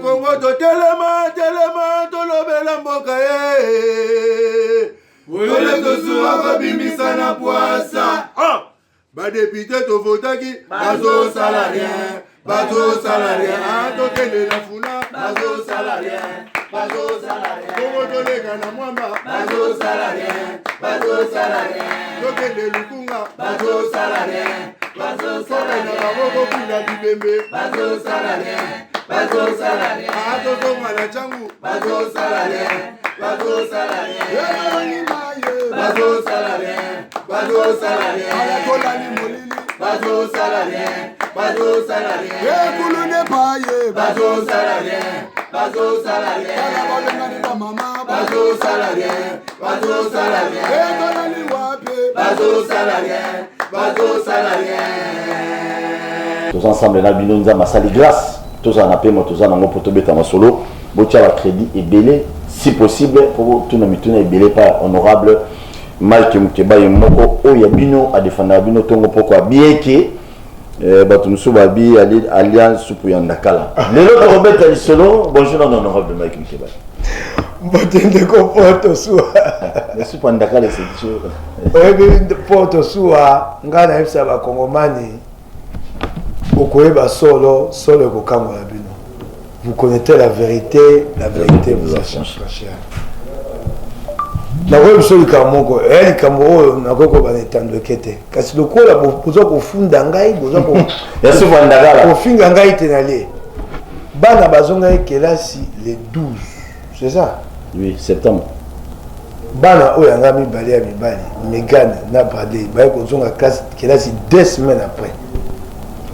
Congo to telema to lobela mboka ye. Wole to suwa ko bimisa na poasa. Ba député to votaki bazo salarien. Bazo salarien to kende na funa bazo salarien. Bazo salarien. Congo to lega na mwamba bazo salarien. Bazo salarien. To kende lukunga bazo salarien. Bazo salarien. Na boko kula bibembe bazo salarien. Bazo salarien. Toto mwana changu bazo salarien. Bazo salarien. Bazo salarien. Bazo salarien. Ayatola ni molili bazo salarien. Bazo salarien. Kulune paye bazo salarien. Bazo salarien. Ala balengani na mama bazo salarien. Bazo salarien. Tola ni wapi bazo salarien. Bazo salarien. Tous ensemble na binonza masali grâce. Tous en appel moi tous en amour pour te mettre en solo. Botia la crédit et belé si possible pour tout nous tourner belé par honorable Mike Mukeba Yemoko o yabino a défendre bino tongo pourquoi bien que batu musuba bi alliance pour yandakala. Les autres Robert Ali solo bonjour honorable Mike Mukeba. Mbotende ko poto suwa. Merci pour yandakala c'est sûr. Oyebi poto suwa ngana yebisa ba kongomani. Okoyeba solo ko kango ya bino. Vous connaissez la vérité vous a changé. Na wewe soli kamoko, kamoro na koko banetando kete. Kasi lokola bozo ko funda ngai, bozo ko Yesu vandagala. Ko finga ngai tenale. Bana bazonga kelasi le 12. C'est ça? Oui, septembre. Bana oyanga mibali ya mibali, Megan na Bradley, ba ko zonga classe kelasi 2 semaines après.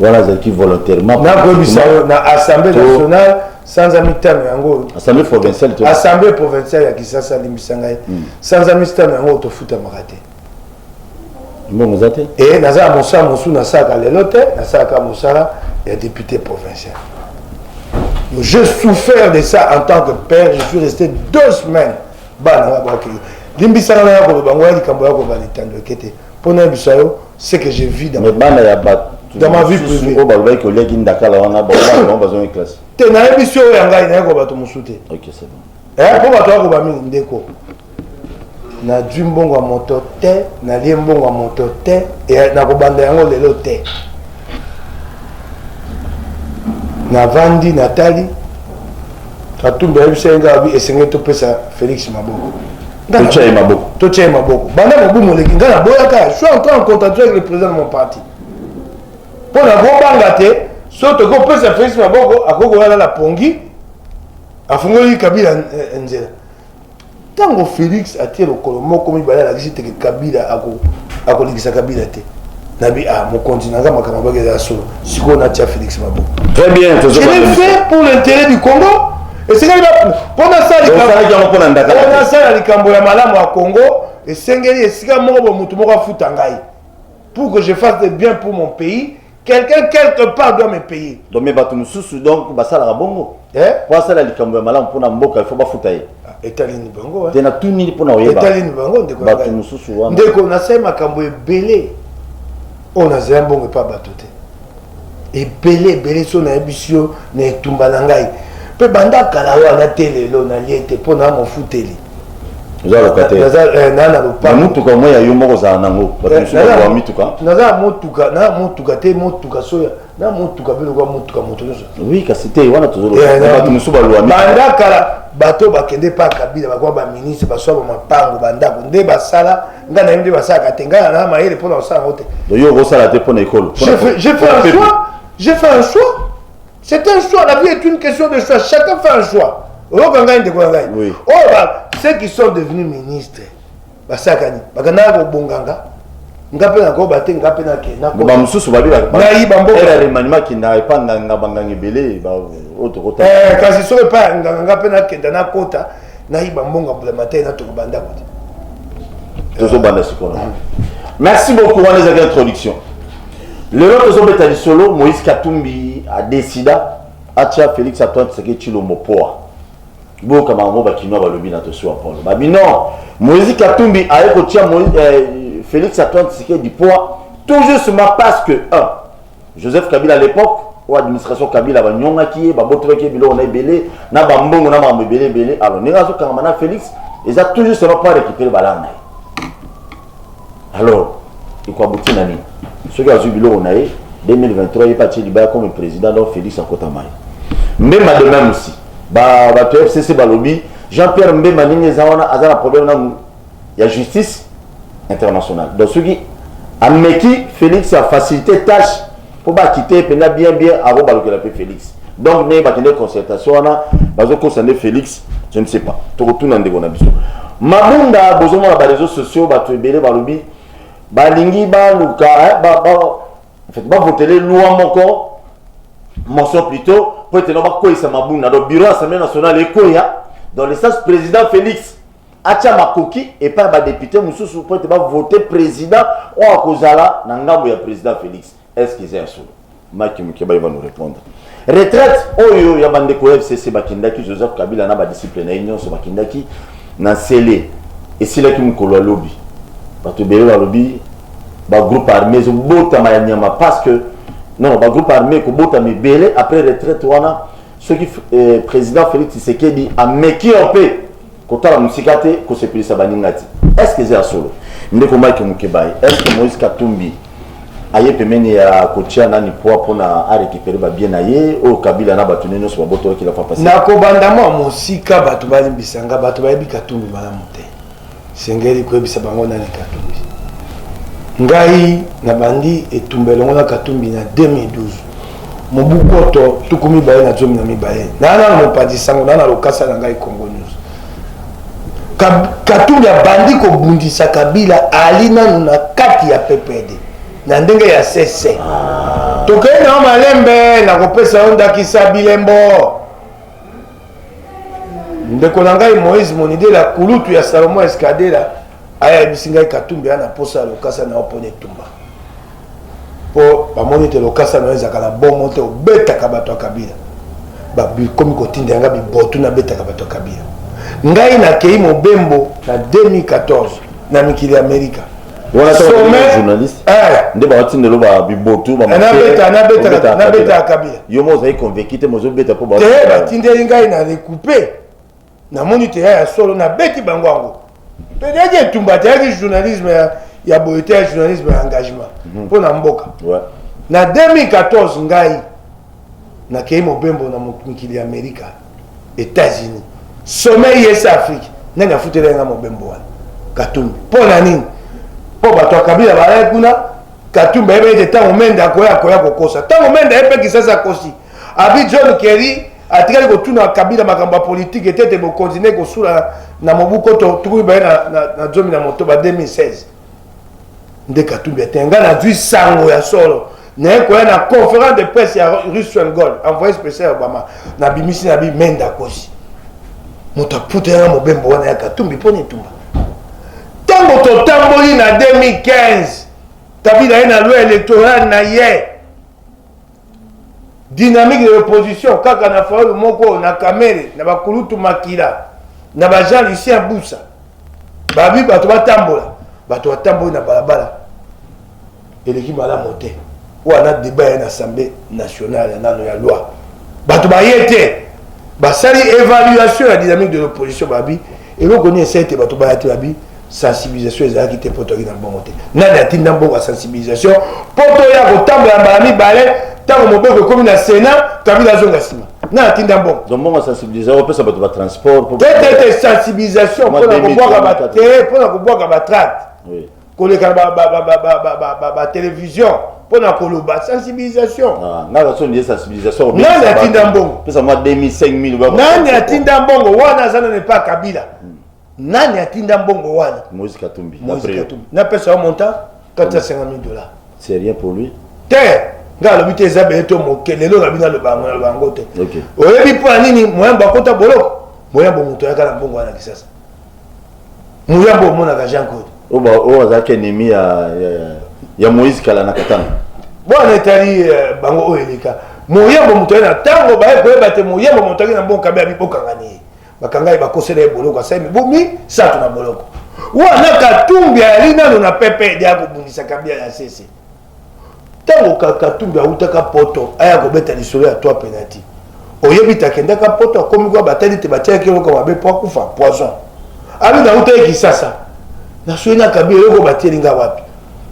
Voilà ce qui volontairement. Na Assemblée nationale sans amis tano yango. Assemblée provinciale. Assemblée provinciale ya Kisasa limbisangai. Sans amis tano yango to futa makate. Mbongo zate. Et naza mosa mosu na saka lelote, na saka mosala ya député provincial. J'ai souffert de ça en tant que père, je suis resté 2 semaines. Bana ba ki. Limbisanga ya ko bango ya likambo ya ko ba litando kete. Pona bisayo, c'est que je vis dans bana ya bat. Dans ma vie privée. Oh, bah, vous voyez que les Gindakala, on a besoin de classe. Tu n'as pas besoin de ok, c'est bon. Et pour toi, tu vas me dire que na djumbongo a moto te, na liembongo a moto te, et na kobanda yango lelo te. Na vandi Nathalie, katumba ebisenga abi esenge to pesa Félix Maboko. Toche Maboko. Toche Maboko. Banda mobumo le ngana boyaka, je suis en train de contacter avec le président de mon parti. Pour la bangate, surtout qu'on peut se faire Maboko, à Gogo la pongi, à Fongoli Kabila Nzela. Tant que Félix a tiré le colomo comme il va la visite que Kabila a colligé Kabila. Nabi a mon continent, ma camarade est à solo. Si on a tia Félix Maboko. Très bien, je l'ai fait pour l'intérêt du Congo. Et c'est quand pendant ça, les Cambo ya malamu à Congo, et Sengeli et Siga Moro Mutumora Futangai. Pour que je fasse des biens pour mon pays. Quelqu'un quelque part doit me payer. Donc mais batou mususu donc basala rabongo. Pour ça la likambo malam pour na mboka il faut ba futaye. Etalini bango. Tena tout nini pour na oyeba. Etalini bango ndeko. Batou mususu wana. Ndeko na sema makambo ebele. On a zé mbongo pa batote. Ebele so na ebisio na etumba na ngai. Pe banda kala wana telelo na liete pona mo futeli. Naza nana lopa mutuka moi ya yo moko za nango batusuka wa mituka naza motuka te motuka soya na motuka belo kwa motuka motozo oui kasite wana tozolo batu musuba lwa banda kala bato bakende pa Kabila bakwa ba ministre baswa ba mapango banda ko nde basala ngana yinde basaka tenga na maele pona osala hote yo rosala te pona école j'ai fait un choix c'est un choix, la vie est une question de choix, chacun fait un choix. Oui. Oh, bah, ceux qui sont devenus ministres, bah, ça gagne. Bah, gana bonganga. Ngape na ko bate ngape na ke na ko. Ba mususu ba bila. Na yi bambo. Era remaniement qui n'a pas ngabanga ngibele ba autre côté. Kasi so pas ngape na ke na kota na yi bambo ngabula matin na to banda ko. Tozo banda sikola. Merci beaucoup pour les introductions. Le autre Zobeta Solo, Moïse Katumbi a décidé Atia Félix Antoine Tshisekedi Mopoa. Bon comme un mot qui n'a pas le bien à soi Paul. Bah non, Moïse Katumbi a écouté Félix Antoine Tshisekedi poids tout juste parce que Joseph Kabila à l'époque ou administration Kabila ba nyonga ki ba boto ki bilo on a belé na ba mbongo na ba belé alors ni razo kangama Félix ils a toujours seulement pas récupérer balanga alors il quoi bouti nani ce qui a eu bilo on a 2023 il est parti libérer comme président donc Félix à Kotamai même de même aussi ba FCC balobi Jean-Pierre Mbemba nini zawana azana problème na ya justice internationale donc ce qui a meki Félix a facilité tâche pour pas quitter bien à rebaloquer la paix Félix donc n'est pas de concertation on a bazo concerner Félix je ne sais pas to retourne en dégon abiso mabunda besoin na réseaux sociaux ba to ebele balobi ba lingi ba luka en fait ba voter les lois moko motion plutôt pour être ba ko isa mabunda dans bureau assemblée nationale ekoya dans le sens président Félix acha makoki et pas ba député mususu pour être ba voter président ou akozala na ngambo ya président Félix. Est-ce qu'ils sont solo? Maki Mukeba va nous répondre. Retraite, oyo ya bandeko FCC bakindaki Joseph Kabila na ba discipline union so bakindaki na scellé et c'est là qui mukolo lobby. Bato belo lobby ba groupe armé zo bota mayanyama parce que non ba groupe armé ko bota me belé après retraite wana ce qui président Félix Tshisekedi a meki en paix kotala musikate ko sepelisa baningati. Est-ce qu'ils sont solo? Ndeko Maki Mukeba, est-ce que Moïse Katumbi aye pemeni ya kotia nani pour na a récupérer ba bien aye o Kabila na batune no so boto ki la fa passer na ko banda mo musika batu bali bisanga batu bayebi Katumbi malamu te sengeli ko ebisa bango nani Katumbi ngai na bandi etumbelo ngona Katumbi na 2012 mobukoto tukumi baye na zomi na mibaye na mo padi sango na lokasa na ngai Congo News Katumbi bandi ko bundisa Kabila alina na kati ya PPD na ndenge ya sese tokei na malembe na kopesa onda kisa bilembo ndeko na ngai Moïse Monide la kulutu ya Salomon Escadela aya bisinga Katumbi ana posa lokasa na opone tumba po bamoni te lokasa na ezaka na bon monte obeta kabato Kabila ba komi kotinda nga bibotu na beta kabato Kabila ngai na kei mobembo na 2014 na mikili Amerika voilà journaliste ndeba watinde loba bibotu ba na beta Kabila yo mo zai convaincu te mozo beta po ba tinde ngai na recouper na moniteur ya solo na beti bango peut-être tumba te journalisme ya boyete journalisme ya engagement pour na mboka na 2014 ngai na kei mobembo na mikili Amerika États-Unis sommet yes Afrique nani afutela nga mobembo wana Katumbi pour na nini po bato Kabila bala kuna Katumbi ebe tango menda koya kokosa tango menda epe kisasa kosi abi John Kerry atikali kotuna Kabila makamba politique etete bo continuer ko sula na mobuko to tuku ba na zomi na moto ba 2016 nde Katumbi atenga na dwi sango ya solo na koya na conférence de presse ya Russell Gold envoyé spécial Obama na bimisi na bi menda kosi moto puta ya mobembo wana ya Katumbi poni tumba tango to tamboli na 2015 Kabila ena loi électorale na ye dynamique de l'opposition kaka na faulu moko na Kamere na bakulutu makila na ba Jean Lucien Boussa babi bato batambola na balabala eleki malamu te wana débat na assemblée nationale na ya loi bato bayete basali évaluation la dynamique de l'opposition babi eloko ni esete bato bayate babi sensibilisation ezalaki te poto na bongo te nani atinda mbongo sensibilisation poto ya kotambola mbala mibale ntango mobeko ekomi na Sénat Kabila azonga nsima nani atinda mbongo donc mbongo sensibilisation opesa bato ba transport te sensibilisation mpona kobwaka batracte koleka ba télévision mpona koloba sensibilisation ngaka so ndiye sensibilisation nani atinda mbongo pesa mwa 2000 nani atinda mbongo wana aza nane pa Kabila nani atinda mbongo wana Moïse Katumbi na pesa montant $450,000 c'est rien pour lui te nga lobi te eza bele to moke lelo na bina lobango te oyebi mpo na nini moyambo akota boloko moyambo moto ayaka na mbongo wana kisasa moyambo omonaka Jean Claude oyo azalaki ennemi ya Moïse kala na katana bwana etali bango oyo eleka moyambo moto aye na ntango baye koyeba te moyambo moto ayaki na mbongo Kabila bibokangani ye bakanga ye bakosela ye boloko asali mibomi sato na boloko wana Katumbi ali nano na pepe edi akobundisa Kabila ya sese tango Katumbi autaka poto aya kobeta lisolo ya 3 penalty oyebi takendaka poto akomi kwa batali te batiaki eloko mabe po akufa poison abi na utaki sasa na soina Kabila eloko batielinga wapi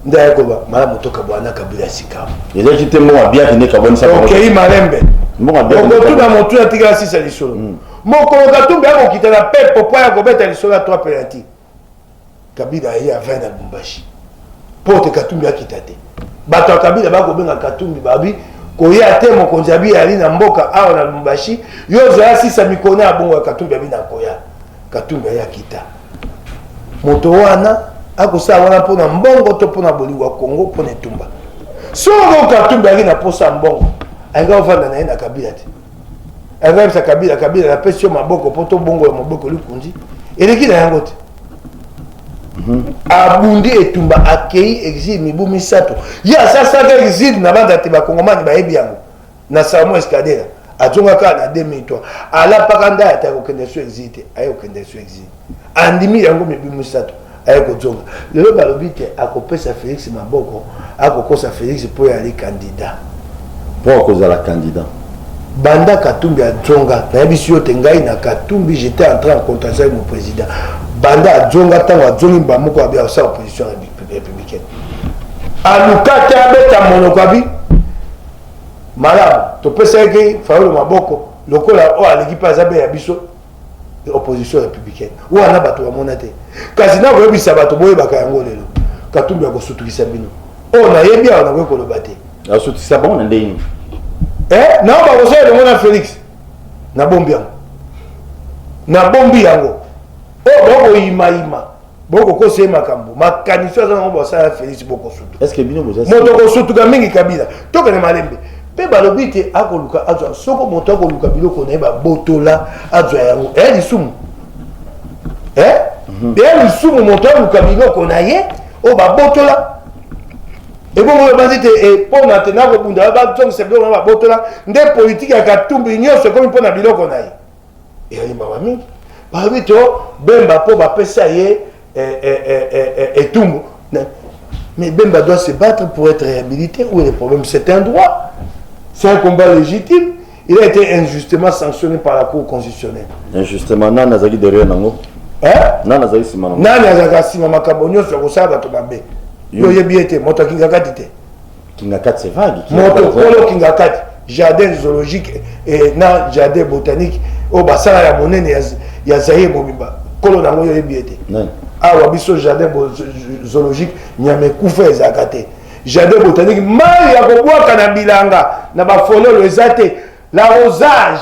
ndaya koba mala motoka bwana Kabila sika eza kite mo abia kine kaboni sa okay Malembe mo abia ko tuna motu atika sisa lisolo moko Katumbi akokita na pepo po ya kobeta lisolo ya 3 penalty Kabila ya 20 na Lubumbashi pote Katumbi akitate bato ya Kabila bakobenga Katumbi babi koya te mokonzi abi ali na mboka awa na Lubumbashi yozo ya sisa mikone ya bongo ya Katumbi abi na koya Katumbi ya kita moto wana akosa wana pona mbongo to pona bolingo Kongo pona etumba soko Katumbi ali na posa mbongo anga ofanda na Kabila te anga sa Kabila la pesio maboko poto bongo ya maboko likunzi eleki na yango te abundi etumba akei exil mibu misato ya sasa ka exil na banda te bakongomani bayebi yango na Samuel Skadela atonga ka na 2003 ala pakanda ata kokende so exil te ayo kokende so exil andimi yango mibu misato ayo kotonga lelo balobi te akopesa Félix maboko akokosa Félix po ya ali candidat po kozala candidat banda Katumbi ajonga na yebiso yote ngai na Katumbi j'étais en train de contacter mon président banda ajonga tango ajongi bamoko abia osa opposition républicaine alukate abeta monokwabi malamu topesa eke Fayulu maboko lokola o aleki pa zabe ya biso opposition républicaine wana bato bamona te kasi na koyebisa bato boyebaka yango lelo Katumbi akosutukisa bino o nayebi awa nakoki koloba te asutisa bango na ndeni na bakosala elongo na Félix na bombi yango bokoyimayima bokokosa makambo makanisi aza nango basala Félix bokosutu est-ce que bino moto kosutuka mingi Kabila tokende Malembe mpe balobi te akoluka azwa soko moto akoluka biloko na ye babotola azwa yango eya lisumu eya lisumu moto akoluka biloko na ye oyo babotola ebongo banzi te mpona te nakobunda bazongisa biloko na babotola nde politike ya Katumbi nyonso ekomi mpona biloko na ye eyali mawa mingi balobi to Bemba po bapesa ye etumbu mais Bemba doit se battre pour être réhabilité. Où est le problème? C'est un droit, c'est un combat légitime. Il a été injustement sanctionné par la Cour constitutionnelle. Injustement, non, Nazaki derrière Nango. Hein? Non, Nazaki Simama. Non, Nazaki Simama Kabonyo sur le sable à Tobabe. Yo yebiete, moto Kingakati. Kingakati, c'est vague. Moto Kolo Kingakati. Jardin zoologique et na jardin botanique. Oh, basala ya monene ya Zaye Mobimba. Kolo Nango yo yebiete. Non. Ah, wabiso jardin zoologique. Nyame Koufa Ezakate. Jardin botanique. Mai ya kobwaka na bilanga. Na bafololo ezate. L'arrosage.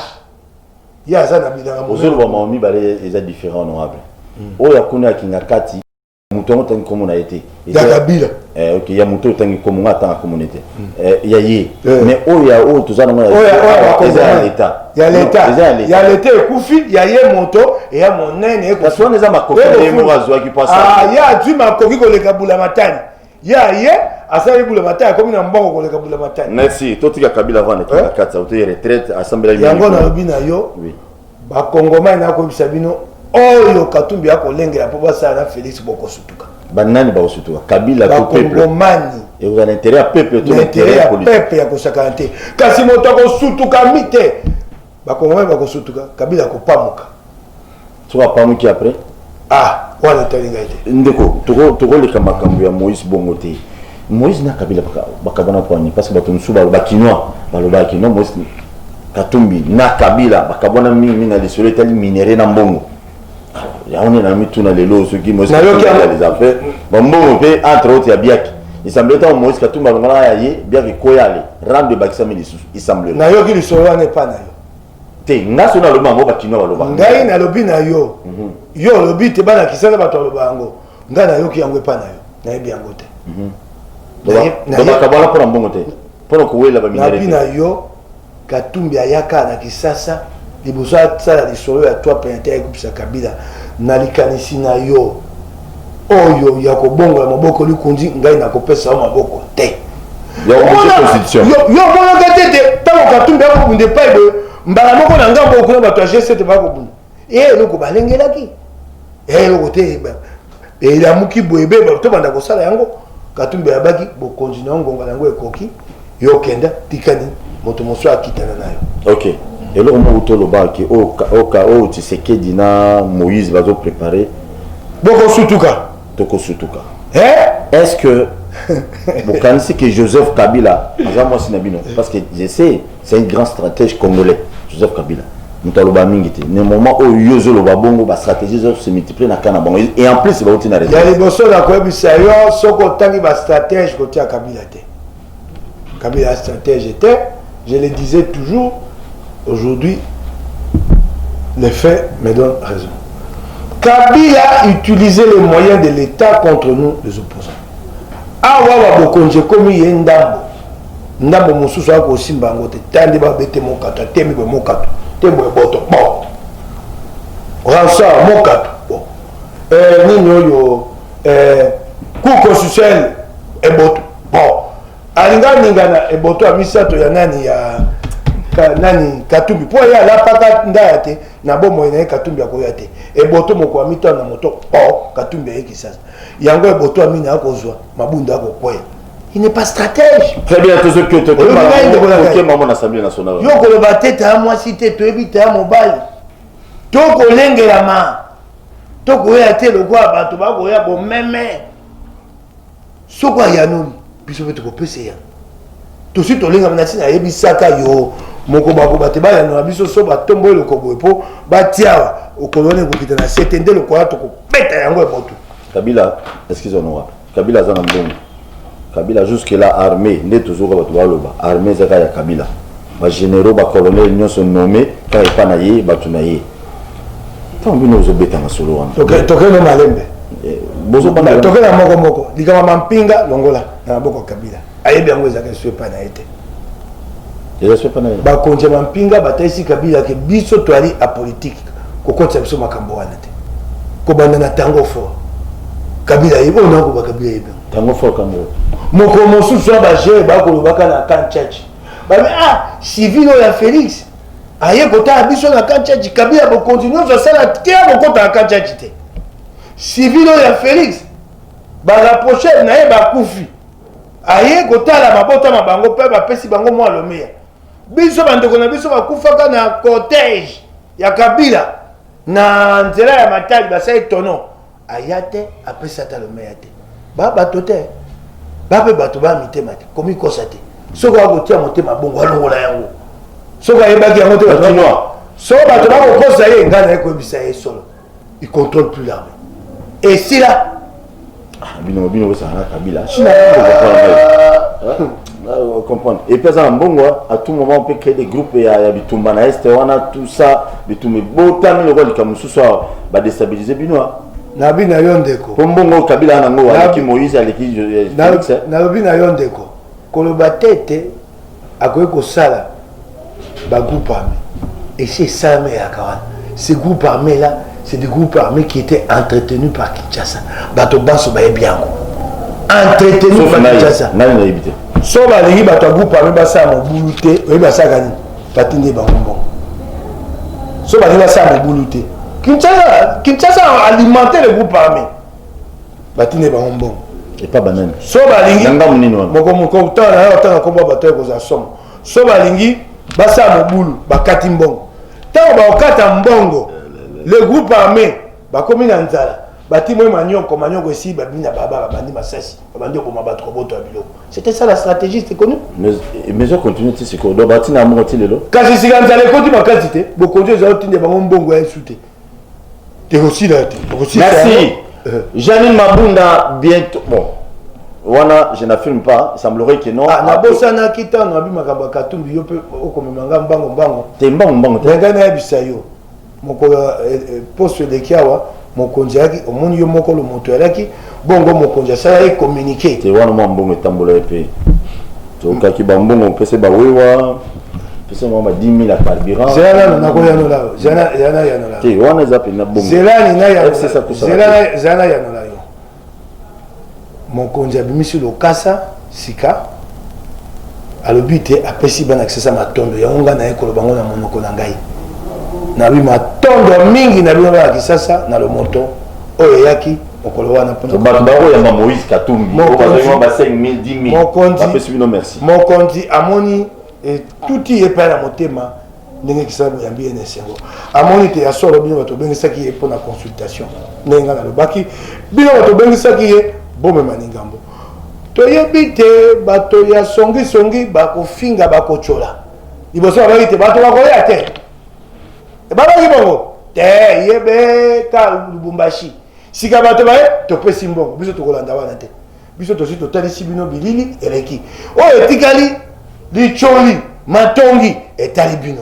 Il y a ça dans le bilanga. Ozolo wa maomi bale eza différent honorable. Oya kuna Kingakati. Mouton tangi comme on a été. Ya Kabila. Ok, il y a mouton tangi comme on a tant communauté. Il y a yé. Mais oya o tout ça non il y a l'état. Il y a l'état. Il y a l'état Koufi, il y a yé moto et il y a mon nene. Parce qu'on les a marqués les morazo qui passent. Ah, il y a du marqué ko le kabula matani. Il y a yé asali bula matani comme na mbongo ko le kabula matani. Merci. Toi tu as Kabila avant et Kingakati ça auto retraite assemblée. Yango na lobina yo. Oui. Ba Kongoma na ko bisabino. Oyo Katumbi yako lenge ya poba sana Félix Bokosutuka. Banani Bokosutuka. Kabila tout peuple. Kongomani. Et vous avez l'intérêt à peuple tout l'intérêt politique. Peuple ya kosakante. Kasi moto kosutuka mite. Ba Kongomani Bokosutuka. Kabila ko pamuka. Tu vas pamuki après? Ah, wala talinga ite. Ndeko, toko le kamakambu ya Moïse Bongote. Moïse na Kabila bakabana kwani parce que batumsu ba kinwa, baloba kinwa Moïse Katumbi na Kabila bakabona mingi na lisolo tali minéré na mbongo. Ya on est dans mituna lelo ceux qui Moïse les affaires. Mbongo pe entre autres ya biaki. Il semblait que Moïse Katumbi ngala ya ye biaki koyale rendre de bakisa milisu. Il semblait. Na yo ki lisolo ne pas na yo. Te ngaso na loba ngo bakinwa baloba. Ngai na lobi na yo. Yo lobi te bana kisaka bato loba ngo. Ngai na yo ki yango pa na yo. Na yebi yango te. Donc bakabala pour mbongo te. Pour ko wela ba minéré. Na yo Katumbi ayaka na kisasa liboso sala lisolo ya toi penate ekupisa Kabila na likanisi na yo oyo ya kobongo ya maboko likunzi ngai na kopesa o maboko te ya constitution yo mona gatete tango Katumbi akobunde pa ebe mbala moko na ngambo okuna bato ya G7 bakobunda loko balengelaki loko te elamuki boyebe to banda kosala yango Katumbi abaki bo continuer ngonga nango ekoki yo kenda tikani moto moso akitana nayo. OK. Et là on auto le bar qui au tu sais que dina Moïse va préparer boko sutuka toko sutuka. Est-ce que vous connaissez que Joseph Kabila parce que je sais c'est un grand stratège congolais Joseph Kabila. Mutaloba mingiti. Ne moment où yozo lo babongo ba stratégie se multiplient na kana bango et en plus c'est ba utina raison. Ya liboso na ko bisa yo soko tangi ba stratège ko tia Kabila te. Kabila stratège était, je le disais toujours, aujourd'hui les faits me donnent raison. Kabila utilisait les moyens de l'État contre nous les opposants. Awa bokonje komi yendambo. Ndambo mususu ako simba ngote tandi ba bete mokato temi ba mokato. Tembo boto bon ransa mokato bon nini oyo cour constitutionnel eboto bon alinga ningana eboto amisato ya nani ya nani Katumbi po ya la paka ndaya te na bomo ina Katumbi akoya te eboto moko amita na moto bon Katumbi yeki sasa yango eboto amina akozwa mabunda akokoya. Il n'est pas stratège. Très bien, tout ce que tu as maman l'Assemblée nationale. Yo ko ba tete à moi cité to ebita mobile. To ko lengela ma. To ko ya te lo kwa bato ba ko ya bo meme. So kwa ya no biso beto ko pese ya. To si to lenga na sina yebisaka yo moko ba ko bate ba ya no biso so ba tombo le ko boepo ba tiawa o kolone ko kitana setende le ko to ko beta yango e boto. Kabila, excusez-moi. Kabila za na mbongo. Kabila jusque-là armé, n'est toujours armé zaka ya Kabila. Ba généraux, ba colonels, ils sont nommés, quand ils pas naïe, ba tunaïe. Tant bien nous obéissons à solo. Toke no malembe. Bozo banda. Toke na moko. Likama mampinga longola na boko Kabila. Ayebi yango zaka soit pas na été. Déjà soit pas naïe. Ba konje mampinga bataisi Kabila ke biso toali a politique. Kokotsa biso makambo wana te. Ko banda na tango fort. Kabila yebo na ko ba Kabila yebo. Tango fort kambo. Moko mosusu abagere bakolobaka na kan church babe civil ya Félix aye kota biso na kan church Kabila bo continue zo sala tia bokota na kan church te civil ya Félix ba rapprocher na ye ba kufi aye kota la mabota mabango pe ba pesi bango mo alomeya biso bandeko na biso bakufaka na cortège ya Kabila na nzela ya Matadi basai tono ayate apesa ta lomeya te ba tote bape bato ba mitema te komi kosate soko akotia motema bongo alongola yango soko ayebaki yango te bato so bato bakokosa ye ngana ye koyebisa ye solo il contrôle plus l'armée et si là bino ça na Kabila china comprendre et puis ça mbongo à tout moment on peut créer des groupes ya bitumba na est wana tout ça bitume botami le rôle comme mususu ba déstabiliser bino nabi na yondeko pombongo Kabila nango aleki Moïse aleki nabi na yondeko koloba tete akoye kosala ba groupe armé et c'est ça mais akawana ces groupes armés là c'est des groupes armés qui étaient entretenus par Kinshasa bato banso ba ebiango entretenus par Kinshasa nani na ebité so ba lingi bato groupe armé ba sa mobulu te oyi ba sa gani patinde ba mbongo so ba lingi ba sa mobulu te Kinshasa a alimenté le groupe armé. Batine Bambon. Et pas banane. So balingi. Moko tana ko bato ko za somo. So balingi basa mobulu bakati mbongo. Tango ba okata mbongo. Le groupe armé bakomi na nzala. Bati moi manyoko ici babina baba bandi masasi. Bandi ko mabato ko boto biloko. C'était ça la stratégie, c'était connu. Mais je continue c'est quoi do bati na monti lelo. Kasi siganza le koti makati te. Bokonje za otinde bango mbongo ya sute. Merci. Janine Mabunda, bientôt. Bon, voilà, je n'affirme pas. Il semblerait que non. Ah, Nabosana Kita, Nabi Makaba Katumbi, Yope, Okomanga, Bango. T'es Bango. Regana Bisayo. Mon poste de Kiawa, mon konjaki, au monde Yomoko, le motoyaki, Bongo, mon konja, ça a communiqué. C'est vraiment bon, et tambola épée. Tu as qui bambon, on peut se baouéwa. C'est moi 10 000 à carburant. Zéla na koyano la. Zéla yano la. Ti wana zapi na bombe. Zéla ni na yano. C'est ça pour ça. Zéla yano la yo. Mon konja bimisi lo kasa sika. Alobite apesi bana accès ma tondo ya onga na ekolo bango na monoko na ngai. Na bi ma tondo mingi na bi na kisasa na lo moto. Oyo yaki mokolo wana mpona bato ya Moïse Katumbi ba 5000 10000 merci mokonzi amoni tuti epai na motema ndenge kisala boyambi ene esengo amoni te ya solo bino bato bengisaki ye mpona consultation ndenge nga nalobaki bino bato bengisaki ye bomema ningambo toyebi te bato ya songisongi bakofinga bakocola liboso babaki te bato bakoya te babaki bongo te yebe ka Lubumbashi sika bato baye topesi mbongo biso tokolanda wana te biso tosi totalisi bino bilili eleki oyo etikali licholi matongi etali bino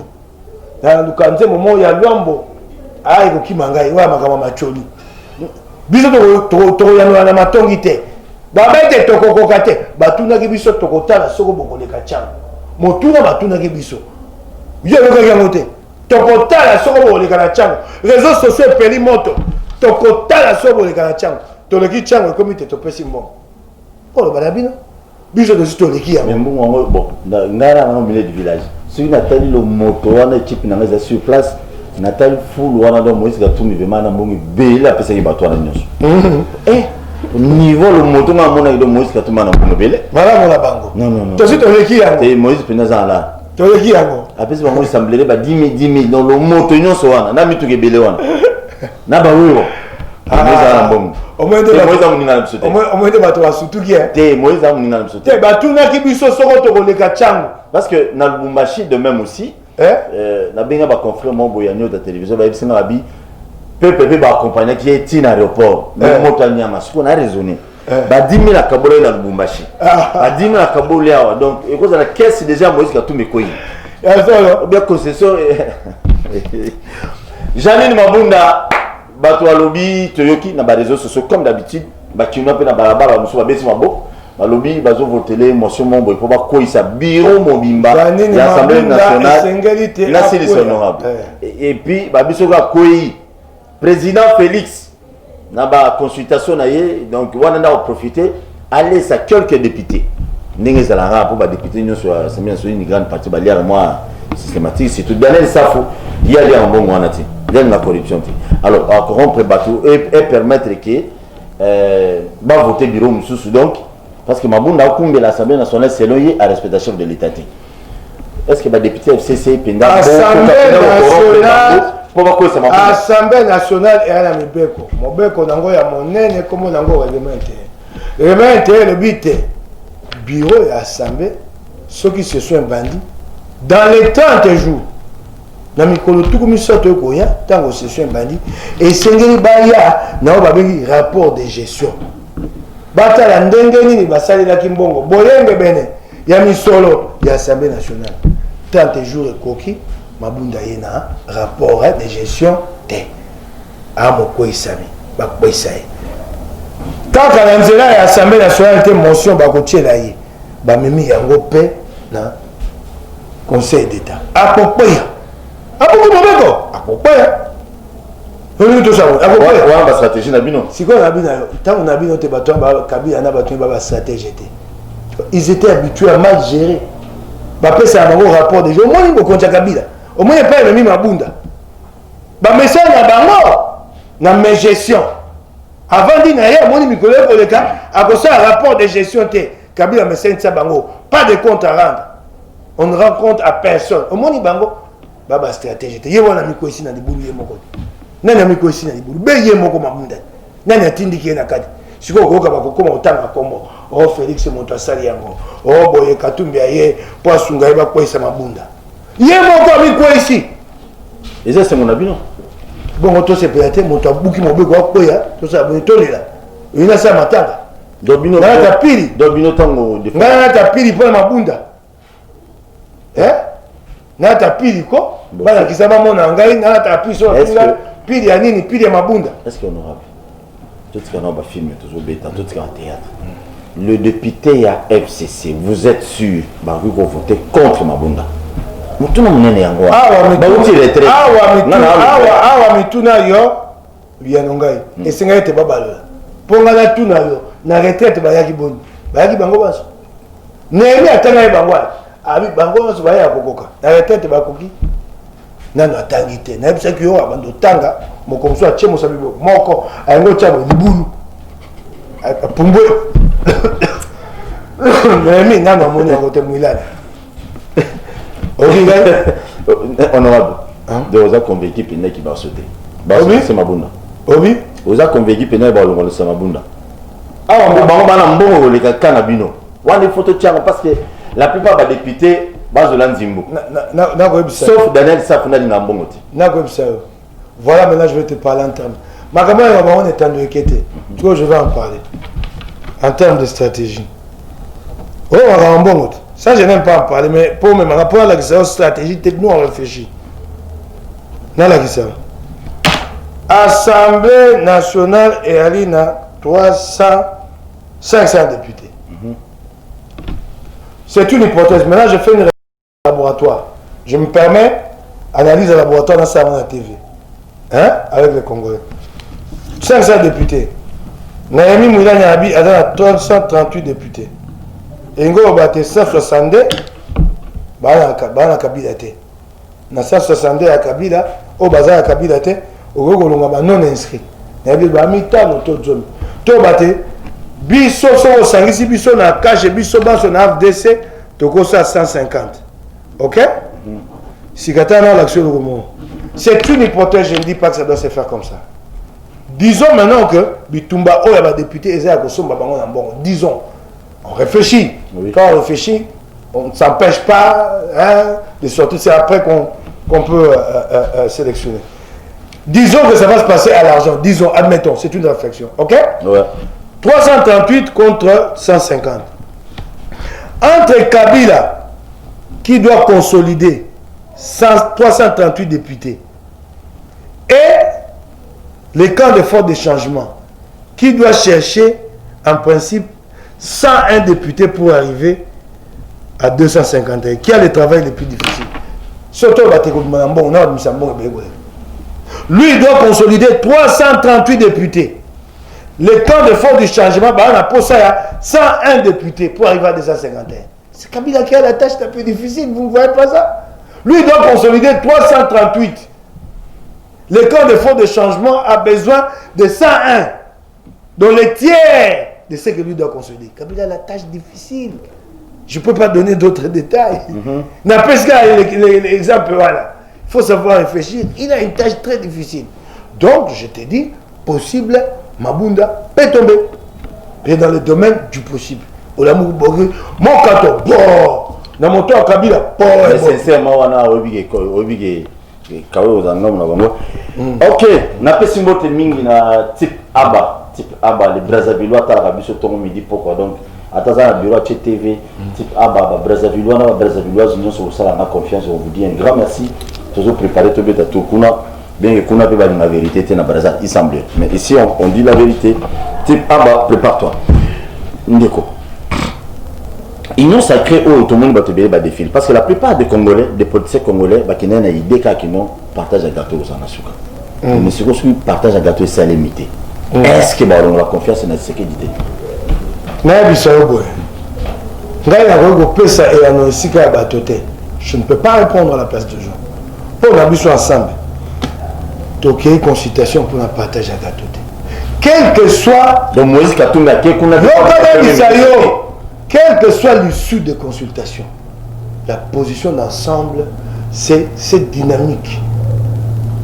na lukanze momo ya lwambo ayi kokima ngai wa makambo macholi biso tokoyanola na matongi te babete tokokoka te batunaki biso tokotala soko bokoleka chango motuna batunaki biso yo yokaki yango te tokotala soko bokoleka na chango réseaux sociaux epeli moto tokotala soko bokoleka na chango toleki chango ekomi te topesi mbongo oloba na bino biso tosi toleki yango mbongo yango bon ngai na milieu du village soki natali lo moto wana ekipe na ngai eza sur place natali fulu wana donc Moïse Katumbi vraiment na mbongo ebele apesaki bato wana nyonso niveau le moto nga mona ido Moïse Katumbi na mbongo ebele malamu na bango non tosi toleki yango te Moïse mpenza aza ala toleki yango apesi bango esemblere ba 10 000 donc le moto nyonso wana na mituka ebele wana na bawiro Moïse ala mbongo Moïse amuninga na biso te omwende bato basutuki te Moïse amuninga na biso te batunaki biso soko tokoleka chango parce que na Lubumbashi de même aussi na benga ba confrère mo boyanyo ta télévision ba bisinga babi peuple ba accompagner qui est in aéroport mais moto nyama siko na raisonner ba 10 000 akabolo na Lubumbashi ba 10 000 akabolo yawa donc et cause la caisse déjà Moïse Katumbi koyi bien concession Janine Mabunda bato alobi toyoki na ba réseaux sociaux comme d'habitude ba kino pe na balabala muso ba besi mabo balobi bazo voter motion mombo il faut ba koisa bureau mobimba l'Assemblée nationale là c'est honorable et puis ba biso ka koi président Félix na ba consultation na ye donc wana na profiter aller sa quelques députés ndenge za la pour ba député nyonso ya Assemblée nationale une grande partie ba lier moi systématique c'est tout Daniel Safo il y a des mbongo wana ti la corruption alors à corrompre bateau et permettre que va voter bureau mususu donc parce que Mabunda kumbe l'Assemblée nationale selon lui à respect chef de l'État est-ce que ba député FCC penda Assemblée nationale et à la mobeko nango ya monene comme nango règlement le but bureau et assemblée ceux qui se sont bandits dans les 30 jours na mikolo tuku misoto ekoya tango session bandi esengeli baya na babengi rapport de gestion batala ndenge nini basalelaki mbongo boyenge bene ya misolo ya Assemblée nationale 30 jours ekoki Mabunda ye na rapport de gestion te amokoisami bakoisaye kaka na nzela ya Assemblée nationale te motion bakotiela ye bamemi yango pe na Conseil d'État akopeya stratégie na bino siko na bino tango na bino te bato Kabila na bato ba stratégie te ils étaient habitués à mal gérer ba pesa na rapport déjà au moins ils bokonja Kabila au moins pas le Mabunda ba message na bango na mes gestion avant dina ye moni mikolo ko leka akosa rapport de gestion te Kabila message ça bango pas de compte à rendre on ne rend compte à personne au moins bango baba stratégie te ye wana miko ici na libulu ye moko nani miko ici na libulu be ye moko Mabunda nani atindiki ye na kadi siko koka bakokoma otanga kombo o Félix moto asali yango o boye Katumbi ye po asunga ye bakwesa Mabunda ye moko miko ici eza c'est mon abino bon to se pété moto abuki mobeko akoya to sa boye tolela ina sa matanga dobino na tapiri dobino tango na tapiri po Mabunda na tapiri ko bana kisaba mona ngai na tapiri so pili ya nini pili ya Mabunda est-ce que honorable tout ce qu'on a ba film toujours bêta tout ce qu'on théâtre le député à FCC vous êtes sûr ba vous voter contre Mabunda mutuna munene yango ba uti retraite awa mituna yo liano ngai esenga ete babalola ponga na tuna yo na retraite bayaki boni bayaki bango baso nemi atanga bango abi bango baso baya kokoka na retraite bakoki nano atangi te na ebisa ki yo abando tanga mokomso achemo sabibo moko ayengo chabo libulu Pumbo. Mais non, non, mon côté Mouilane. Honorable. De vous avez convaincu que qui va sauter. C'est ma bunda. Oui. Vous avez convaincu que c'est ma bunda. Ah, on va bon les canabino. On les photos parce que la plupart des députés basent de l'Anzimbo. Sauf Daniel Safuna Nambongoti. Voilà, maintenant je vais te parler en termes. Ma camarade, on est en train de quitter. Tu vois, je vais en parler. En termes de stratégie. Oh, ça, je n'aime pas en parler, mais pour me rapport à la stratégie, nous on réfléchit. Dans la question. Assemblée nationale et Alina, 500 députés. C'est une hypothèse. Maintenant, je fais une laboratoire. Je me permets, analyse de laboratoire dans la TV. Hein? Avec les Congolais. 500 députés. Naomi Moulani Abi a 338 députés. Et Ngo Obate 162, Bana Kabila te. Na 162 à Kabila, au bazar à Kabila te, au Gogolonga non inscrit. Nabi Bamita no to zone. To Bate, biso so sangisi biso na cache biso baso na FDC, to kosa 150. OK? Si Katana l'action de Romo. C'est une hypothèse, je ne dis pas que ça doit se faire comme ça. Disons maintenant que Bitumba oh il y a député Eza Kosomba Bango Nambongo. Disons. On réfléchit. Oui. Quand on réfléchit, on ne s'empêche pas de sortir. C'est après qu'on peut sélectionner. Disons que ça va se passer à l'argent. Disons, admettons, c'est une réflexion. OK? Ouais. 338 contre 150. Entre Kabila, qui doit consolider 338 députés, et les camps de force de changement, qui doit chercher, en principe, 101 députés pour arriver à 251. Qui a le travail le plus difficile? Surtout, lui, il doit consolider 338 députés. Le camp de force du changement, on a posé 101 députés pour arriver à 251. C'est Kabila qui a la tâche la plus difficile, vous ne voyez pas ça? Lui, il doit consolider 338. Le camp de force de changement a besoin de 101. Donc les tiers de ce que lui doit consolider. Kabila a la tâche difficile. Je ne peux pas donner d'autres détails. N'appelle pas l'exemple, voilà. Il faut savoir réfléchir. Il a une tâche très difficile. Donc, je te dis, possible, Mabunda peut tomber. Et dans le domaine du possible. Olamou Bogé, mon kato, bon. Dans mon toit, Kabila, bon. Sincèrement, on a oublié. Ok, n'a pas si mot mingi na type Abba, les Brazzavillois t'as la biso ton midi pourquoi donc attends à bureau TV type Abba Brazzavillois na Brazzavillois union sur ça la confiance on vous dit un grand merci toujours préparé tout bête tout kuna bien que kuna peut la vérité t'es na Brazza il semble mais ici on dit la vérité type Abba prépare-toi ndeko union sacrée où tout le monde va te bien défile parce que la plupart des Congolais des politiciens congolais qui n'ont une idée qui n'ont partagé un gâteau aux Anasuka. Mais ce qu'on partage un gâteau c'est limité. Est-ce que on a la confiance dans ce qu'il dit? Je ne peux pas répondre à la place de gens. Pour la mission ensemble, donc il y a une consultation pour la partage à gâteau. Quel que soit. Donc Moïse Katumba, quelle que soit l'issue de consultation, la position d'ensemble, c'est cette dynamique.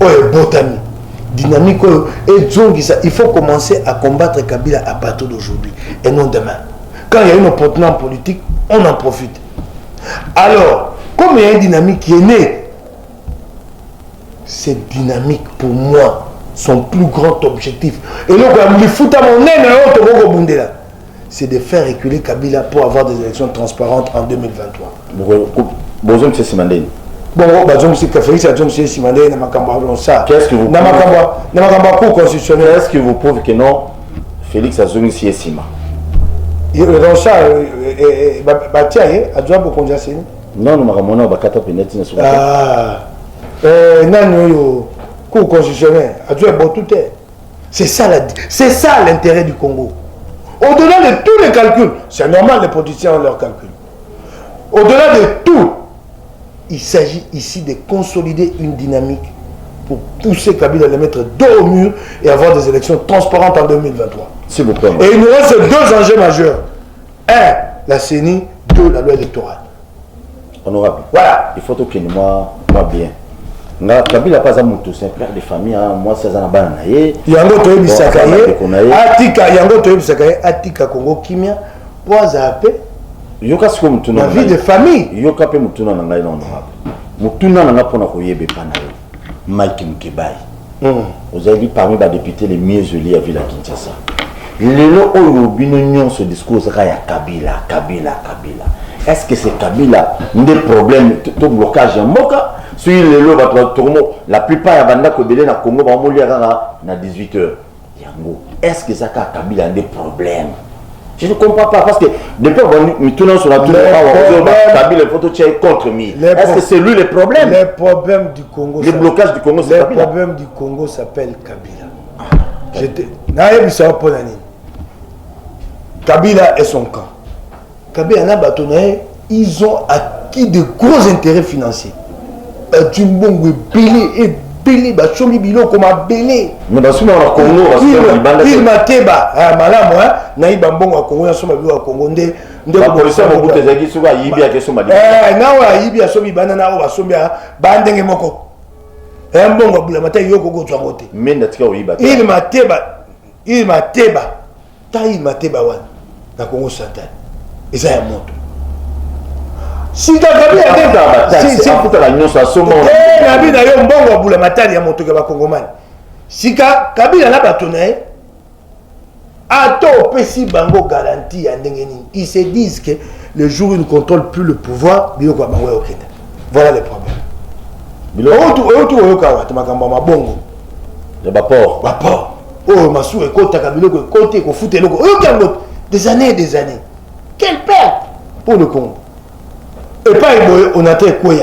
Oh, botanique. Dynamique, et il faut commencer à combattre Kabila à partir d'aujourd'hui et non demain. Quand il y a une opportunité politique, on en profite. Alors, comme il y a une dynamique qui est née, cette dynamique, pour moi, son plus grand objectif, et donc, c'est de faire reculer Kabila pour avoir des élections transparentes en 2023. Bonjour, M. Simandé. Bon, qu'est-ce que vous Qu'est-ce que vous prouve que non, Félix Azongi si Sima? Non, non, non, bakata peneti na suka. Cour constitutionnel, c'est ça l'intérêt du Congo. Au-delà de tous les calculs, c'est normal, les politiciens ont leurs calculs. Au-delà de tout, il s'agit ici de consolider une dynamique pour pousser Kabila à les mettre dos au mur et avoir des élections transparentes en 2023. S'il vous plaît. Et il nous reste deux enjeux majeurs. Un, la CENI. Deux, la loi électorale. Honorable. Voilà. Il faut que moi bien. Kabila pas un mouton, c'est un père de famille. Moi, c'est un bananaye. Yango Toye Bisakaye. Atika, Yango Toye Bisakaye. Atika Congo Kimia. Poizape. Yoka siko mutuna. La vie de famille. Yoka pe mutuna na ngai na honorable. Mutuna na ngapona koyebe panayo. Mike Mkebai. Vous avez dit parmi les députés les mieux jolis à Villa Kinshasa. Lelo oyo bino nyonso discours ya Kabila. Est-ce que c'est Kabila des problèmes de blocage en moka? Si lelo la plupart ya banda ko belé na Congo ba mo liaka na 18h. Yango, est-ce que ça Kabila a des problèmes? Je ne comprends pas parce que depuis nous tournons sur la tour Kabila photo contre mi. Est-ce que c'est lui le problème? Les problèmes du Congo. Le blocage du Congo, c'est Kabila. Le problème du Congo s'appelle Kabila. J'étais Kabila et son camp. Kabila n'a pas tourné. Ils ont acquis de gros intérêts financiers. Tu m'as belé et belé, bachomi bilo comme a belé. Mais dans ce moment au Congo, il m'a téba. Ah malade moi, naïba mbongo au Congo, yaso mabilo au Congo ndé. La police a beaucoup de zaki sur la Yibia qui sont malades. Na wa Yibia somi banana wa sombia bandenge moko. Mbongo bula mata yoko go twangote. Mais natika o Yibia. Il m'a téba. Ta il m'a téba wan. Na Congo central. Et ça ya moto. Si Kabila si puta la nyonso asoma Nabi na yo mbongo bula matali ya moto ka Kongomani. Si Kabila na batona ato pesi bango garantie ya ndengeni. Ils se disent que le jour où ils ne contrôlent plus le pouvoir, biloko bango okenda. Voilà les problèmes. Biloko oyoka wa makambo mabongo. Le bapor. Oh masu ekota kabiloko ekote ko futa eloko. Oyoka des années et des années. Quelle perte pour le Congo. Et pas on a été quoi.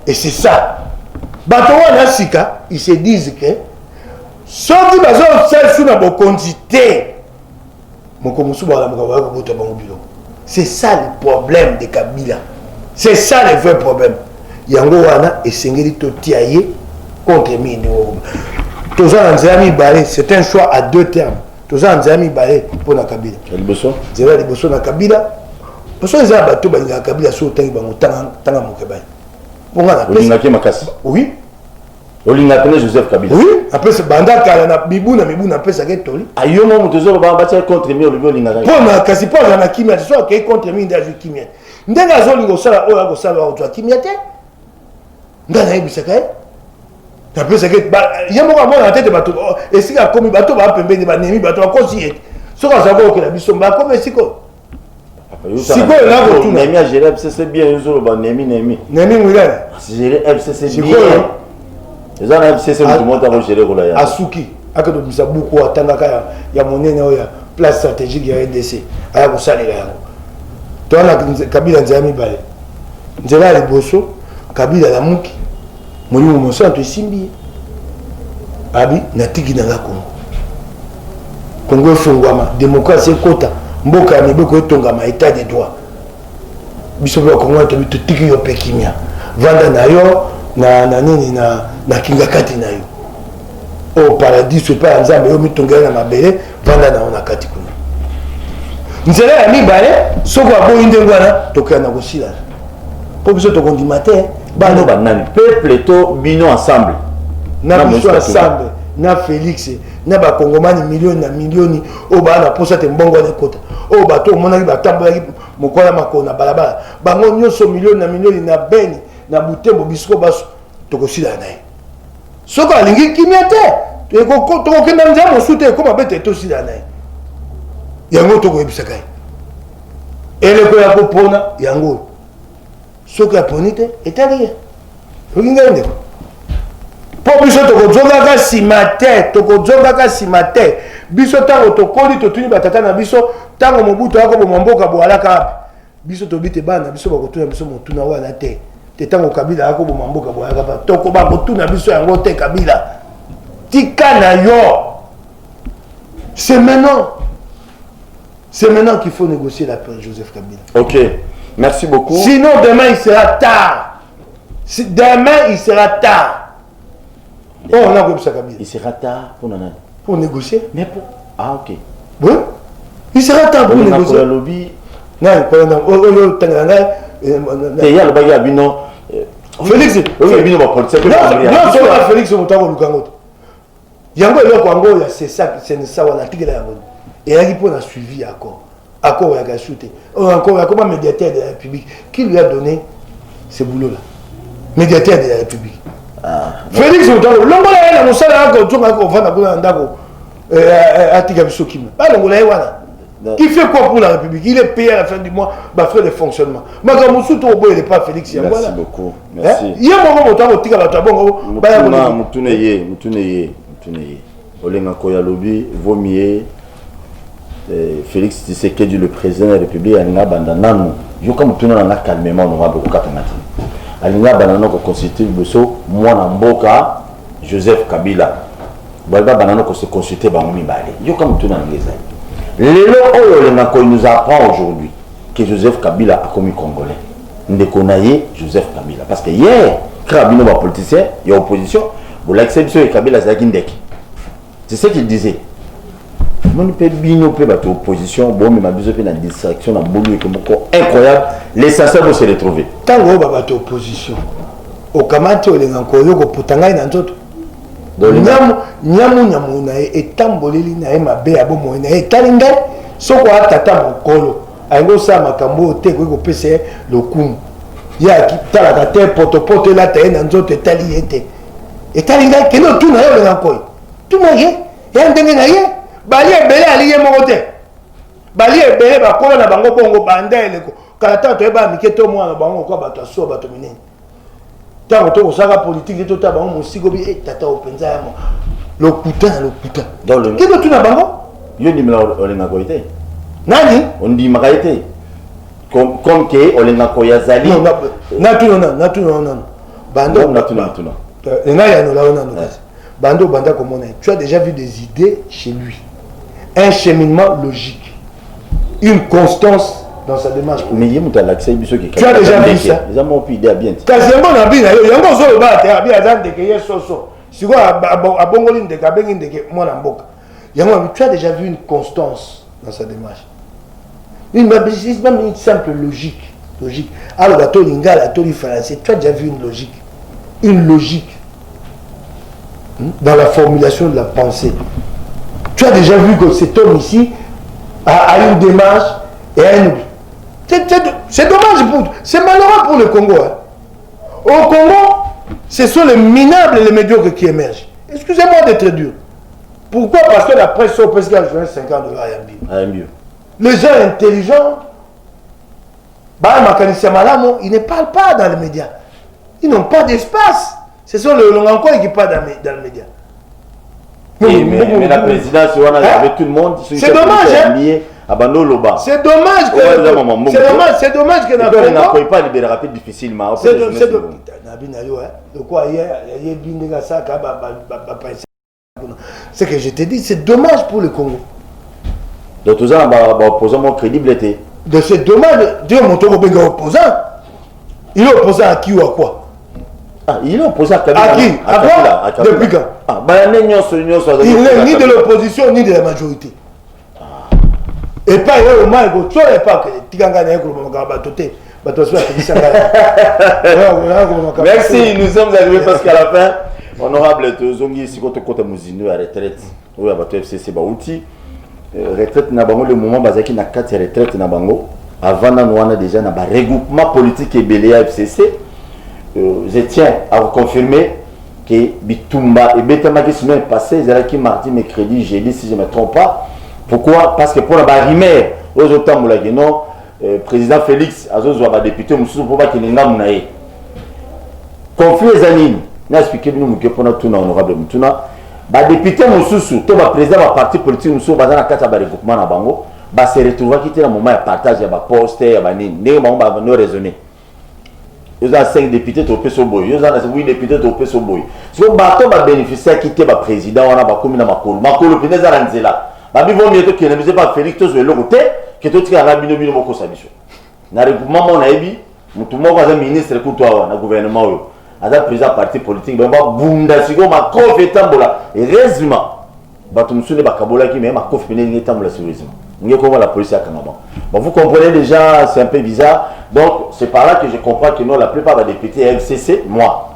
Et c'est ça. Batawa na sika, ils se disent que sorti bazo sel sous na bokondité. C'est ça le problème de Kabila. C'est ça le vrai problème. Yango wana esengeli totiaye contre mine. Toza nzami balé, c'est un choix à deux termes. Toza nzami balé pour na Kabila. Liboso. Zela liboso na Kabila. Parce que les abattus, ils ont Kabila sur le temps Mokebai. Olingaki makasi. Oui. Olingaki Joseph Kabila. Oui. Après ce bandat na Bibuna après ça get toli. Ayo mo mutozolo ba batya contre mi oligo lingaka. Pour na kasi pour na kimia, so que contre mi ndaje kimia. Ndenga zo lingo sala oya go sala o twa kimia te. Ndana ibisaka. Après ça get ba yemo ka mona tete bato et si ka komi bato ba pembeni ba nemi bato ba kosi. So ka zabo ke la biso ba comme siko. Si quoi là vous Nemi a géré FCC bien Yuzolo ba Nemi Mwilana géré FCC bien les gens FCC tout le monde a géré ko la Asuki akato bisabuko atangaka ya monene oya place stratégique ya RDC aya ko salela yango to na Kabila nzami balé nzela liboso Kabila la muki molimo mosanto esimbi abi natiki na la Congo fungwama démocratie kota mboka ya miboko etongama état de droit biso ba Congo to tiki yo pekimia vanda na yo na nini na kingakati na yo au paradis c'est pas nzambe yo mitongela na mabele vanda na ona kati kuna nzela ya mibale soko abo indengwana tokana kosila po biso to kondimate bano banani peuple to bino ensemble na biso ensemble na Félix na ba Kongomani millions na millions o ba na posa te mbongo na kota o ba to monaki ba tambola mokola makona balabala bango nyonso millions na millions na Beni na Butembo bisko baso tokosila nae soko alingi kimia te to kenda nzamo sute ko mabete to sila nae yango to ko ebisaka ele ko ya kopona yango soko ya ponite etali okinga ndeko po biso tokozongaka nsima te biso ntango tokoli totuni batata na biso ntango mobutu akoboma mboka boalaka api biso tobite bana biso bakotuna biso motuna wana te ntango Kabila akoboma mboka boalaka pa toko bakotuna biso yango te Kabila tika na yo c'est maintenant qu'il faut négocier la paix Joseph Kabila. Ok, merci beaucoup. Sinon demain il sera tard. Oh, on a comme ça Kabila. Il sera tard pour nana. Pour négocier. Mais pour ah ok. Oui. Il sera tard pour négocier. Lobby. Non, il y a le bagage bino. Félix. Oui, bino va politique. Non, c'est Félix au Moutaro Lukango. Yango est là Congo, c'est ça, c'est ça on a tigre là. Et là il peut la suivi accord. Accord il a shooté. Encore comment médiateur de la République qui lui a donné ce boulot là. Médiateur de la République. Félix Moutaro, l'ongola est là, on sait là qu'on va vendre ndako. Atiga Bisokima. Pas l'ongola est là. Qui fait quoi pour la République? Il est payé à la fin du mois, frais de fonctionnement. Magamousou Tobo, il n'est pas Félix. Merci beaucoup. Merci. Il y a un moment où tu as dit Olenga Koya Lobby, Vomier, Félix Tshisekedi, le président de la République, Alinga Bandanano. Je comme tout le monde a calmement, on va beaucoup Katamati. Alinga Bandanano qui constitue Bosso, moi Namboka, Joseph Kabila. Balba Banano qui se constitue Bangomi Bale. Je comme tout le monde a les lois nous apprend aujourd'hui que Joseph Kabila a commis Congolais. Nous connaissons Joseph Kabila. Parce que hier, Kabila est politicien, il y a opposition. Vous l'acceptez de Kabila, c'est ce qu'il disait. On peut bien battre l'opposition, bon, mais ma besoin la distraction, la boulot incroyable. L'essentiel de se retrouver. Tant que vous battre l'opposition, au Kamati, on est encore au Potanga et dans d'autres. Nyamu na etamboleli na e mabe abo mo na etalinga soko atata mokolo aingo sa makambo te ko pese lokumu ya kitala ka te poto la te na nzoto etali ete etalinga keno tu na yo na koi tu na ye ya ndenge na ye bali ebele ali ye moko te bali ebele ba kola na bango bongo banda eleko kala ta to eba miketo mwana bango ko bato so bato minene. Tant que tu as politique, tu as un musico, tu as le putain. Qu'est-ce que tu as bango? Je dis, on a goité. Nani? On dit, magaïté. Comme que on a goya zali. Non, Bando, Bando, comme on est. Tu as déjà vu des idées chez lui. Un cheminement logique. Une constance dans sa démarche. Mais il y a l'accès tu as déjà vu ça? Ils ont pu idée à bien. Quasiment on a bien. Il y a encore sur le bas, il y a bien des que soso. Si quoi à Bongoline de Kabengin de moi en boca. Tu as déjà vu une constance dans sa démarche. Même une simple logique. Alors bateau lingala, bateau français. Tu as déjà vu une logique. Une logique dans la formulation de la pensée. Tu as déjà vu que cet homme ici a une démarche et a une. C'est dommage, c'est malheureux pour le Congo. Hein. Au Congo, ce sont les minables et les médiocres qui émergent. Excusez-moi d'être dur. Pourquoi? Parce que la presse au PSG a joué 50 $ à Mbio. Les gens intelligents, ils ne parlent pas dans les médias. Ils n'ont pas d'espace. Ce sont les Longankoi qui parlent dans les médias. Oui, mais la présidence, on a avec tout le monde. C'est dommage, hein? C'est dommage que c'est dommage que on n'a pas libéré rapide difficilement. C'est que je te dis, c'est dommage pour le Congo. Donc tout ça, on opposant mon crédibilité. C'est dommage. Dieu mon tour opposant. Il est opposant à qui ou à quoi? Il est opposé à Kabila. À qui? À quoi? Depuis quand? Il n'est ni de l'opposition ni de la majorité. Et pas au moins, tu n'as pas que merci, nous sommes arrivés parce qu'à la fin, honorable Tozongi, si tu as à retraite, oui, à votre FCC, retraite, le moment basé na 4 retraites na bango. Avant, nous avons déjà un regroupement politique et belé à FCC. Je tiens à vous confirmer que Bitumba et Betama qui sont passés, c'est mardi, mercredi, jeudi, si je ne me trompe pas. Pourquoi? Parce que pour la barrière, aux autres non, président Félix, à autres députés, nous pour pas qu'il n'y ait pas de conflit les animes. N'a expliqué nous que pour notre honorable Mutuna, député Moussou, tout le président de parti politique Moussou, dans la carte de regroupement à Bango, se retrouver qui était dans le moment de partage, il y a poste, il y a nous raisonner. Il y a 5 députés au PSOBOY, il y a 8 députés au PSOBOY. Si vous avez bénéficié de quitter le président, on a commis dans Makolo. Makolo, puis nous avons là. Babi vaut mieux que ne pas Félix tous le côté que tout à la bino boko sabiso. Na regroupement mon aibi, tout le monde ministre que toi na gouvernement ada président parti politique ba bunda siko ma kofi etambola heureusement bato musune bakabola ki mais ma kofi pene ngi etambola sérieusement ngi ko la police ya kanaba bon vous comprenez déjà c'est un peu bizarre donc c'est par là que je comprends que non la plupart des députés FCC moi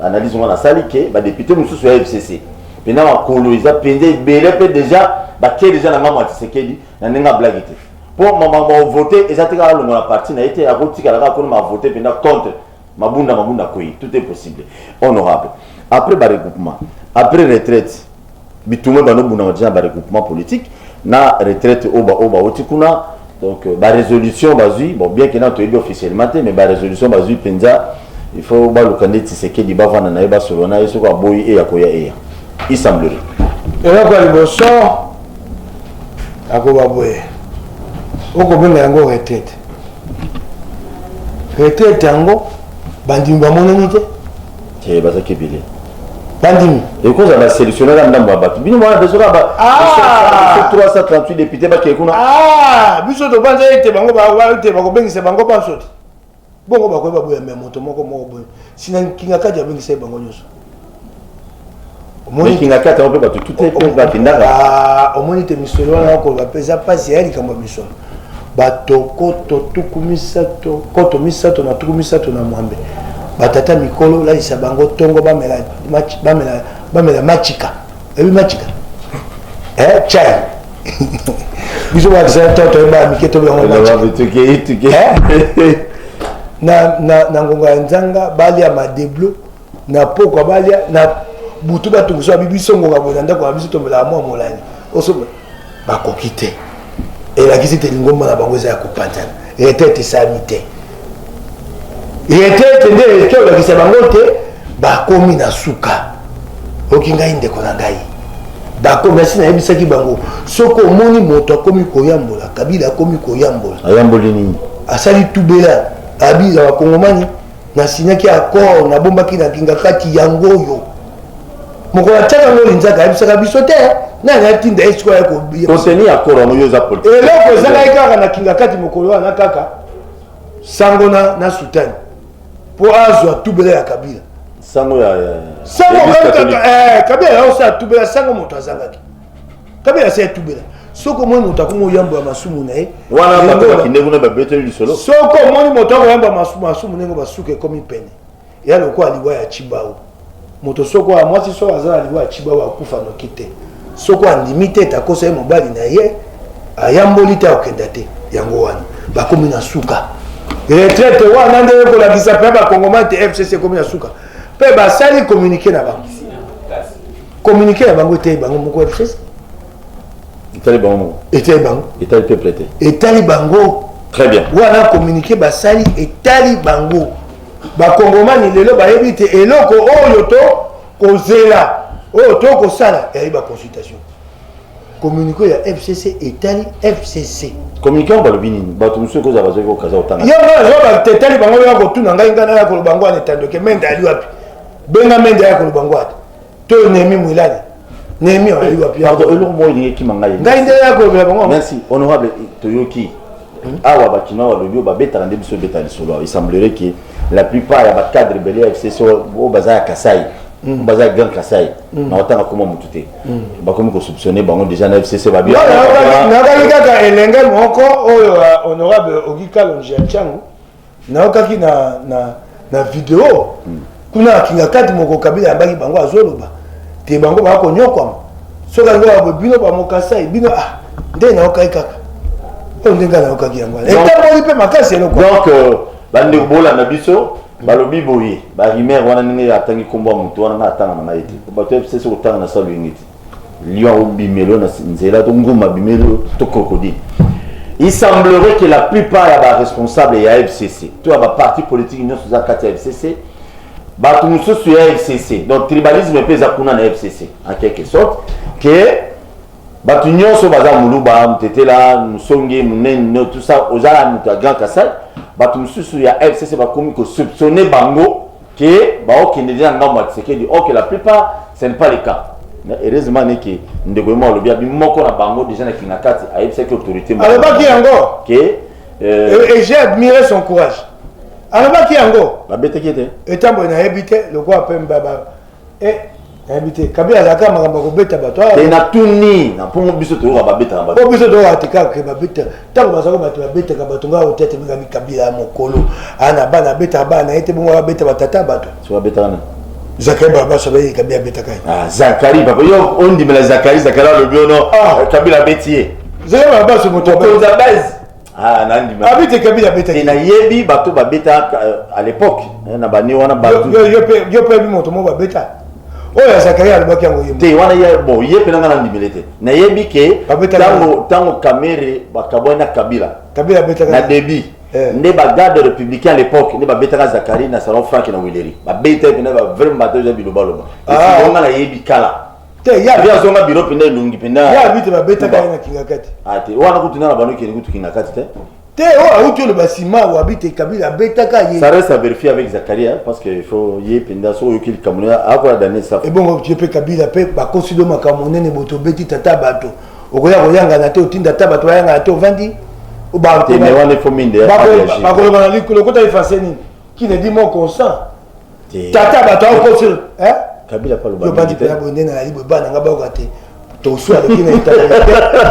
analyse moi la sali que ba député mususu ya FCC pena ma koloniser pende belé pe déjà ba ke déjà na mama Tshisekedi na ninga blague te pour maman voter exactement le la partie n'a été à rotika la ko ma voter pena contre mabunda koi tout est possible honorable après ba regroupement après retraite bitume ba no buna déjà ba regroupement politique na retraite oba otikuna donc ba résolution bazui bon bien que na to officiellement mais ba résolution bazui penza il faut ba le candidat Tshisekedi ba vana na ba solo na yeso ko boyi e yakoya e il semblerait et là quoi le bosso akoba boye oko benga yango retraite yango bandimi bamonani te bazaki ebele bandimi ekoza na sélectionner la ndambo ya bato bino mwana besoka ba 338 députés bakeye kuna biso tobanza ete bango ete bakobengisa bango banso te bongo bakoyeba boya me moto moko boye sina kinga kati abengisa bango nyonso kinga kati aope bato tout est pe bakendaka omoni te misolo wana okoloba mpenza mpasi ya likambo ya misolo bato koto tuku misato na tuku misato na mwambe batata mikolo lalisa bango tongo bamela machika ebi machika chai biso bakisa toto eba miketo bango na ngonga ya nzanga balia madeblo na pokwa balia na butu batungiso bibiso ngonga boza ndako ya biso tombela mwa molani oso bakoki te elakisi te lingomba na bango eza ya kopanzana retraite esami te retraite nde ekolakisa bango te bakomi na suka oki ngai ndeko na ngai bakomi asi nayebisaki bango soki omoni moto akomi koyambola Kabila akomi koyambola ayamboli nini asali tubela abiza bakongomani nasinyaki accord nabombaki na kinga kati yango oyo moko atiaka ngo linzaka ayebisaka biso te nani atinda ye sikoyo koseni accord yango yo eza politique eloko ezalaki kaka na kinga kati mokolo wana kaka sango na sultani mpo azwa tubela ya Kabila sango ya Kabila yaosala tubela sango moto azangaki Kabila asa ya tubela soko omoni moto akomi oyambo ya masumu na ye wana bato bakinde kuna babeteli lisolo soko omoni moto akoyamba masumu ndenge basuka ekomi pene ya lokola liwa ya Chibao moto soko ya mwasi soko aza na liwa ya Chibao akufa noki te soko andimi te takosa ye mobali na ye ayamboli te akokenda te yango wana bakomi na suka retraite wana nde ekolakisa mpe bakongomani te FCC ekomi na suka mpe basali communiqué na bango communiqué na bango etali bango moko FCC etali bango etali peuple te etali bango très bien wana communiqué basali etali bango bakongomani lelo bayebi te eloko oyo to kozela oyo to kosala eyebi baconsultation communiqué ya FCC etali FCC communiqué on balobi nini bato mosusu ekozala bazwaki okaza otanga yango etali bango ya kotuna ngai ngana ya koloba ngo wana etandoke mende ali wapi benga mende ya koloba ngo ata to Nehemi Mwilani Nehemi ali wapi pardon eloko mo elingi ekima ngai ngai nde ya kolobela bango merci honorable toyoki awa bakino balobi babetaka nde biso ebeta lisolo il semblerait que la plupart ya bacadre ebele ya FCC oyo baza ya Kasai baza ya Grand Kasai na otanga koma motu te bakomi kosouptionne bango déjà na FCC nakaki kaka elenge moko oyo honorable Ogi Kalonji ya Tchango naokaki na video kuna akinga kati moko Kabila yambaki bango azoloba te bango bakonyokwama soki alingo bino bamokasai bino nde naokaki kaka oyo nde ngai naokaki yango wana etamboli mpe makasi eloko donc bandeko bolanda biso balobi boye barimer wana ndenge atangi kombo ya motu wana nga atanga na ngai te bato ya FCC kotanga na salo yengi te lion obimelo na nzela to nguma bimelo to crocodile il semblerait que la plupart ya baresponsable ya FCC to ya baparti politique nyonso eza kati ya FCC bato mosusu ya FCC donc tribalisme mpe eza kuna na FCC en quelque sorte que bato nyonso baza moluba mutetela musonge munene tout ça ozala moto ya Grand Kasai bato mosusu ya FCC bakomi kosoupçonner bango ke baokende na ngambo ya Tshisekedi or que la plupart ce n'est pas le cas heureusement que ndeko mo alobi abi moko na bango déjà na kinga kati ayebisaki autorité alobaki yango que et j'ai admiré son courage alobaki yango babetaki te etambo nayebi te lokola pemba nayebi te Kabila azalaka makambo kobeta bato te na tuni na mpongo biso toyoka babetaka bato po biso toyoka tekaka babeta ntango bazalaka bato babetaka bato ngai otete mingami Kabila ya mokolo ana bana abetaka bana na ye te bongo babeta batata bato so babetaka nani Zakari babaso baye Kabila abetaka ye Zakari papa yo ondimela Zakari alobi ono Kabila abeti ye Zakari babaso moto okonza base nandima abete Kabila abetaki na yebi bato babeta à l'époque na bani wana bato yo pe moto mo babeta oya Zakari alobaki yango yemo te wana ye bon ye pe nanga nandimele te na yebi ke tango kamere bakabwana Kabila abetaka na débit ne ba garde républicain à l'époque ne ba betaka Zakari na salon Franck na Wileri ba beta pe na ba vraiment bato ya biloba loba et on a yebi kala te ya via zonga biro penda lungi penda ya bite ba betaka na kingakati te wana kutuna na bano kene kutu kingakati te auti le basima ou habite Kabila abetaka ye ça reste à vérifier avec Zakari parce que il faut y penda so yo kili kamunela akola dane ça et bon tu peux Kabila pe ba consido makamone ne boto beti tata bato okoya koyanga na te otinda tata bato yanga na te ovandi ba te me wana faut minde ba ko ba li ko kota ifase ni qui ne dit mon consent tata bato ko sur Kabila pas le yo bandi pe abonné na libo bana nga ba ko te to so ale kina itata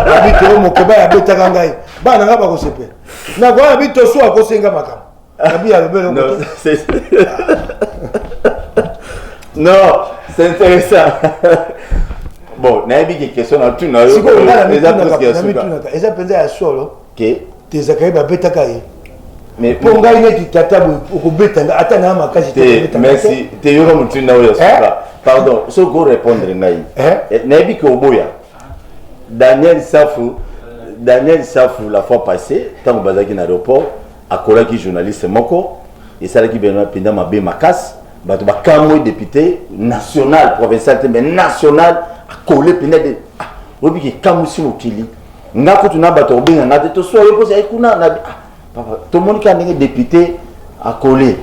habite mo ko ba abetaka ngai bana nga ba ko sepe na kwa habite so akosenga makam Kabila le belo non c'est non c'est intéressant bon na yebi ke question na tout na yo eza penza ya solo ke te Zakari babetaka ye mais pour ngai neti tata boy okobetanga ata na makasi te merci te yo mutu na yo sura pardon so go répondre ngai na yebi ke oboya Daniel Safou la fois passée tant bazaki na aéroport akolaki journaliste moko et ça qui benoît pinda mabe makas bato bakamo député national provincial mais national akolé pinda de obi ki kamusi mokili ngako tuna bato obenga ngate to so yo posa ikuna na papa to monika ndenge député akolé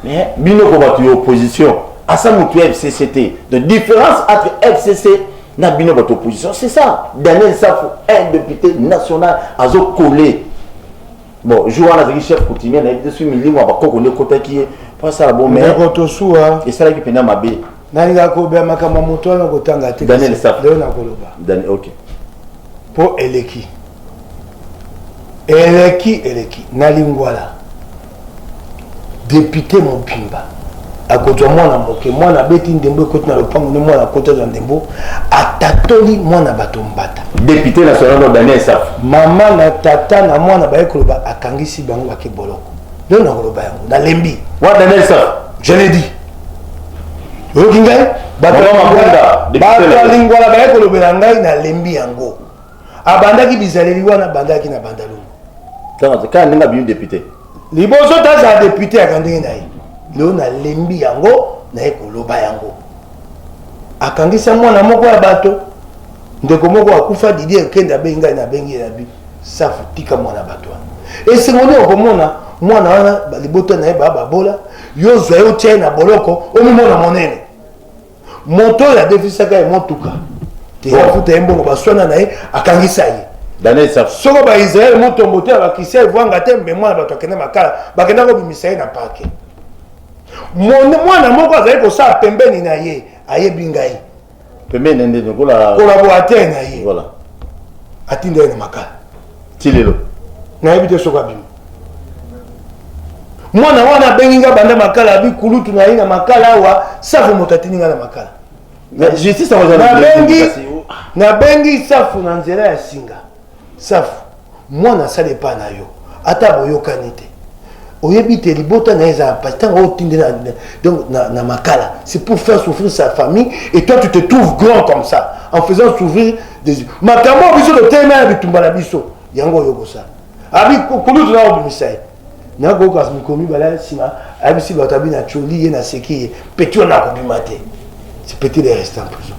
mais bino ko bato opposition asa mutu FCCT de différence entre FCC na bino bato opposition c'est ça Daniel Safou un député national azo collé bon jouant la chef coutumier na dessus milingo abakoko ne kotaki pas ça bon mais ko suwa et ça qui pena mabe nani ga ko be makama moto na kotanga te Daniel Safou leo na koloba Daniel OK po eleki nalingwala député mobimba akozwa mwana moke mwana beti ndembo ekoti na lopango ne mwana koteza ndembo atatoli mwana bato mbata député national Daniel Safou mama na tata na mwana baye koloba akangisi bango bake boloko leo na koloba yango na lembi wa Daniel Safou je l'ai dit oyoki ngai bato alingwala baye kolobela ngai na lembi yango abandaki bizaleli wana bandaki na bandalungu kana ndinga biyu député liboso taza député akandenge na ye leo na lembi yango na ye koloba yango akangisa mwana moko ya bato ndeko moko akufa Didier Ekende abengi ngai na bengi ya bi Safou tika mwana bato wana esengoli okomona mwana wana libota na ye babola yo zwa yo tie na boloko omimona monene moto ya defisaka ye motuka te afuta ye mbongo baswana na ye akangisa ye Daniel Safou soko ba Israël motombo te abakisi evwanga te mbe mwana bato akende makala bakenda kobimisa ye na parke mwana moko azali kosala pembeni na ye ayebi ngai pembeni nde kola collaborateur na ye voilà atinda ye na makala tilelo nayebi te soko abimi mwana wana abengi nga banda makala abi kulutu na ye na makala awa Safou moto atindi nga na makala justice nabengi Safou na nzela ya singa Safou mwana asala epa na yo ata boyokani te oyebi te libota na eza parce que ntango otindi na makala c'est pour faire souffrir sa famille et toi tu te trouves grand comme ça en faisant souffrir des makambo biso totelema na bitumba na biso yango oyo kosala abi kulutu na obimisa ye nakoyoka mikolo mibale nsima ayebisi bato abi na tioli ye na seki ye peti wana akobima te c'est petit de rester en prison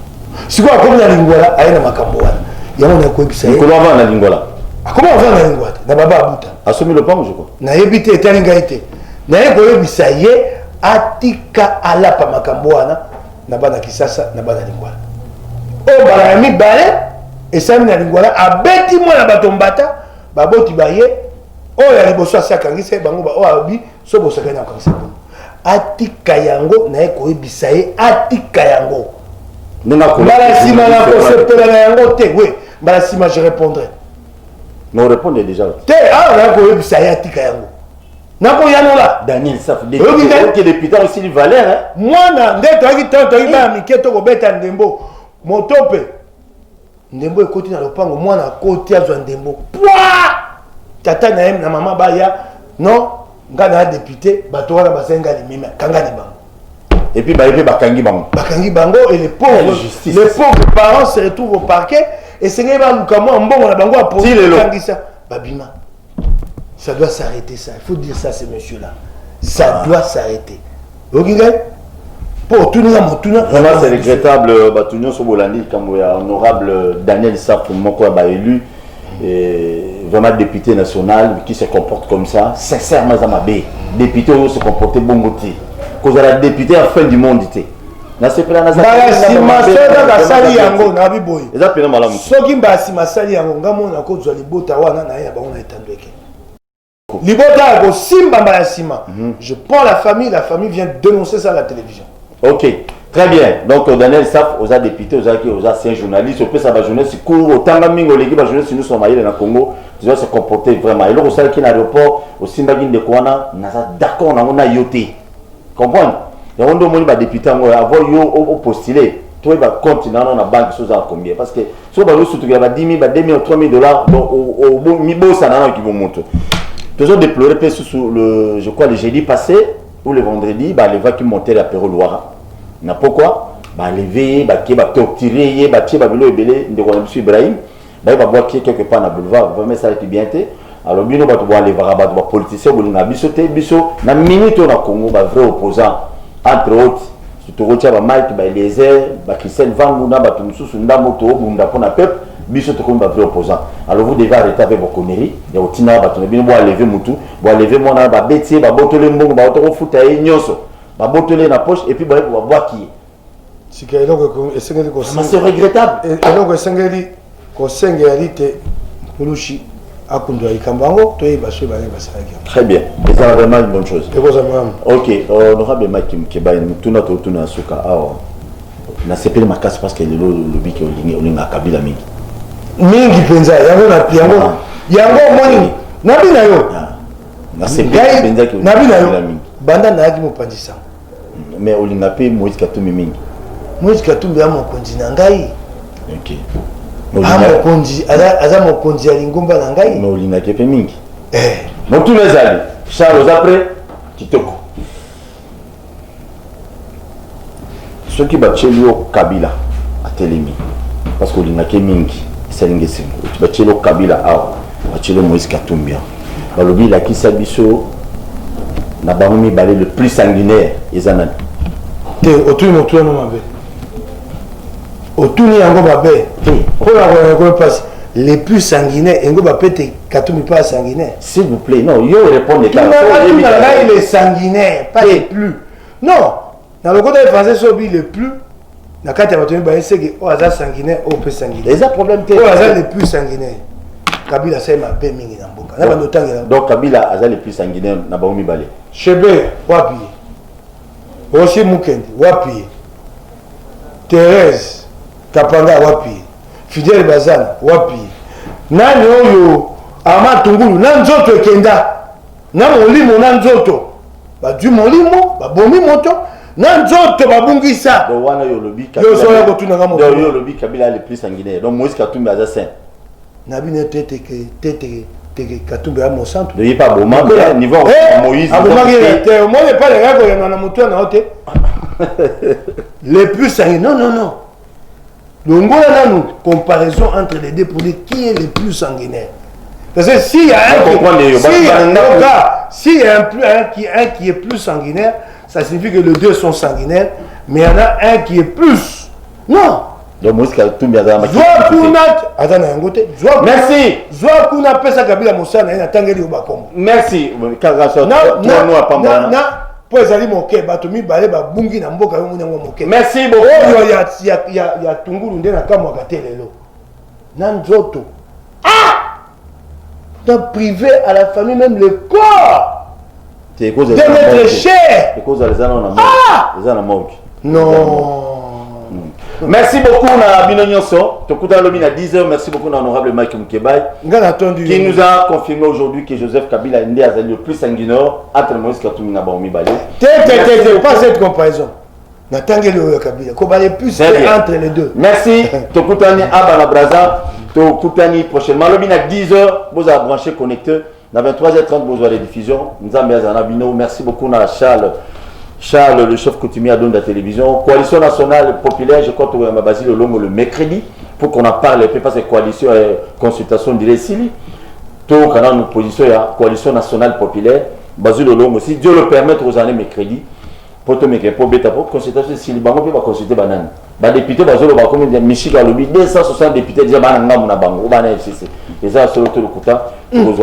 sikoyo akomi na lingwala aye na makambo wana yango nakoyebisa ye mikolo avana na lingwala akomi avana na lingwala te na baba abuta asomi lopango je crois nayebi te etali ngai te naye koyebisa ye atika alapa makambo wana na bana Kisasa na bana lingwala oyo mbala ya mibale esami na lingwala abeti mwana bato mbata baboti baye oyo ya liboso asi akangisa ye bango oyo alobi so bosaka na akangisa bango atika yango naye koyebisa ye atika yango mbala nsima na kosepela na yango te we mbala nsima je répondrai non répondre déjà te awa naye koyebisa ye atika yango nakoyanola Daniel Saf député aussi du Valère mwana nde toyaki ntango toyaki bana mike tokobeta ndembo moto mpe ndembo ekoti na lopango mwana akoti azwa ndembo pwa tata na ye na mama baya non nga na député bato wana basenga limima kangani bango et puis bakangi bango et les pauvres parents se retrouvent au parquet et sengeli baluka mwa mbongo na bango apokangisa babima. Ça doit s'arrêter ça, il faut dire ça ces messieurs là ça doit s'arrêter. Pour tout le monde, vraiment c'est regrettable Batunion Sobolandi comme honorable Daniel Saf moko ba élu et vraiment député national qui se comporte comme ça sincèrement ça m'a bé député où se comporter bon moté cause la député à fin du monde était na c'est pas na ça si ma soda ka sali yango na biboyi eza pena malamu soki mbasi masali yango ngamo na ko zwa libota wana na ya ba on a étendeke libota ko simba mbala sima je prends la famille vient dénoncer ça à la télévision. OK, très bien. Donc Daniel Saf aux députés aux anciens journalistes au ça va journaliste court autant la mingo l'équipe journaliste nous sommes dans le Congo ils doivent se comporter vraiment et là au ça qui l'aéroport au Simbagin de Kwana na d'accord on a yoté comprendre et on demande ba député avoir yo au postuler toi va compte dans la banque sous à combien parce que so ba surtout il va 10 000 ba 2 000 3 000 dollars donc au mi bossa na qui vont monter toujours déplorer peut sur le je crois le jeudi passé ou le vendredi bah les va qui monter l'apéro Loire na pourquoi bah lever bah qui va torturer bah qui va velo ebele ndeko na biso Ibrahim bah va boire quelque part na boulevard vraiment ça qui bien té alors bino ba to boire les varabat ba politicien bolinga biso té biso na minute na Congo bah vrai opposant entre autres surtout rotia ba Mike ba Eliezer ba Christian Vangu na ba tumususu ndamoto bunda pona peuple biso to comme ba vrai opposant alors vous devez arrêter avec vos conneries ya otina ba to bino boire lever mutu boire lever mona ba beti ba botole mbongo ba to futa e nyoso ba botole na poche et puis ba boire qui c'est regrettable et donc esengeli ko sengeli te kulushi akundwa ikambango to yeba so ba basaki très bien et ça vraiment une bonne chose et quoi ça même OK honorable Mike Mkeba tuna to tuna suka awa na sepele makasi parce que le biki olinga kabila mingi penza yango moni nabi na yo na sepele penza ki nabi na yo banda na yaki mopandisa mais olinga pe Moïse Katumbi mingi Moïse Katumbi ya mokonzi na ngai OK mokonzi aza mokonzi ya lingomba na ngai mais olinga ke pe mingi motu mezali Charles après kitoko ceux qui batchelo Kabila a telemi parce que olinga ke mingi salinge singo batchelo Kabila awa batchelo Moïse Katumbi balobi la kisa biso na bango balé le plus sanguinaire ezana te otu motu no mabe otu ni yango babe pour la passe les plus sanguinaires et ngoba pete Katumbi pas sanguinaire s'il vous plaît non yo répondez pas il est sanguinaire pas les plus non dans le côté français sobi le plus na kati ya bato ba ese que o aza sanguinaire o pe sanguinaire les problème te o aza les plus sanguinaire Kabila c'est ma pe mingi na mboka na bando tangela donc Kabila aza les plus sanguinaire na bango mibale Chebe wapi Roshi Mukendi wapi Thérèse Kapanga wapi Fidèle Bazan wapi nani oyo ama tungulu na nzoto ekenda na molimo na nzoto badu molimo babomi moto na nzoto babungisa donc wana yo lobi Kabila yo soya kotuna ngamo donc yo lobi Kabila le plus sanguinaire donc Moïse Katumbi aza saint na bine tete Katumbi à mon centre. Il n'y a pas bon niveau Moïse. On n'est pas les gars qui ont un moteur dans l'autre. Les plus sanguinaires. Non. Donc, on a une comparaison entre les deux pour dire qui est le plus sanguinaire. Parce que s'il y a un qui est plus sanguinaire, ça signifie que les deux sont sanguinaires, mais il y en a un qui est plus. Non. Donc Moïse Katumbi merci. Pesa Kabila Moussana na tangeli obakombo. Merci. Po ezali moke bato mibale babungi na mboka yo munyango moke. Merci beaucoup. Ya tungulu nde na kamwa katelelo. Na nzoto. doit priver à la famille même le corps de mettre cher. Non. Merci beaucoup na Bino Nyonso. Tokuta lobi na 10h. Merci beaucoup na honorable Mike Moukebaye qui nous a confirmé aujourd'hui que Joseph Kabila est le plus sanguinaire entre Moïse Katumbi na Baomi Balé. Pas cette comparaison. Natangelo Kabila. Kobalé plus entre les deux. Merci. Tokutani Abana Braza. Tokutani prochainement. Lobi na 10h. Vous avez branché connecteur. Na 23h30 vous avez les diffusions. Nous avons merci beaucoup na Charles, le chef coutumier à Don de la télévision. Coalition nationale populaire, je crois que vous avez basé le long le mercredi pour qu'on en parle. Parce que coalition et consultation de l'ESILI. Tout le canal de position, coalition nationale populaire, basé le long aussi. Dieu le permet aux années mercredi. Pour te mettre pour bêta pour consultation de l'ESILI. Bango va consulter banane. Les députés, basé le comme dit Michel Alobi, 260 députés disent banane na bango, banane FCC. Et ça, c'est l'autre côté. Merci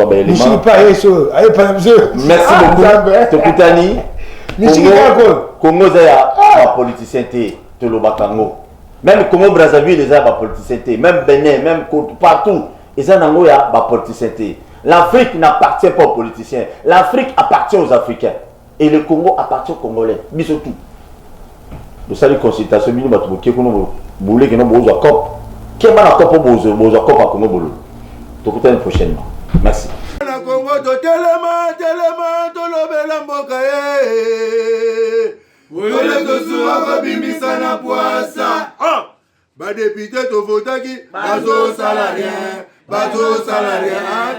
beaucoup. Tokutani. Congo zaya politicien te lo bakango. Même Congo Brazzaville les a politicien même Bénin, même partout, ils ont ya politicien. L'Afrique n'appartient pas aux politiciens. L'Afrique appartient aux Africains et le Congo appartient aux Congolais. Mais surtout, de salut consultation bino batuboke kono boule que no bozo cop. Qui va la cop bozo cop à Congo bolo. Tokutani prochainement. Merci. Na Congo to telema to lobela mboka Wole to suwa ko bimisa na poasa. Ba député to votaki bazo salarien.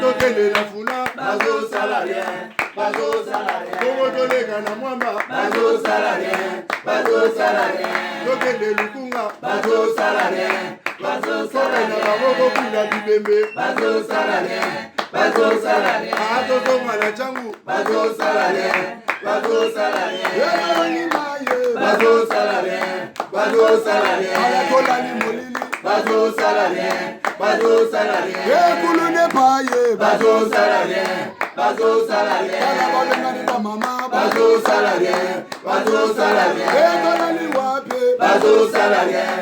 To tele la funa bazo salarien. Congo to lega na mwamba bazo salarien. To tele lukunga bazo salarien. Na baboko kuna bibembe bazo salarien. Ato mala changu bazo salarien. Kola ni molili bazo salarien. Kulu ne paye bazo salarien. Kala balengani ba mama bazo salarien. Kola ni wape bazo salarien.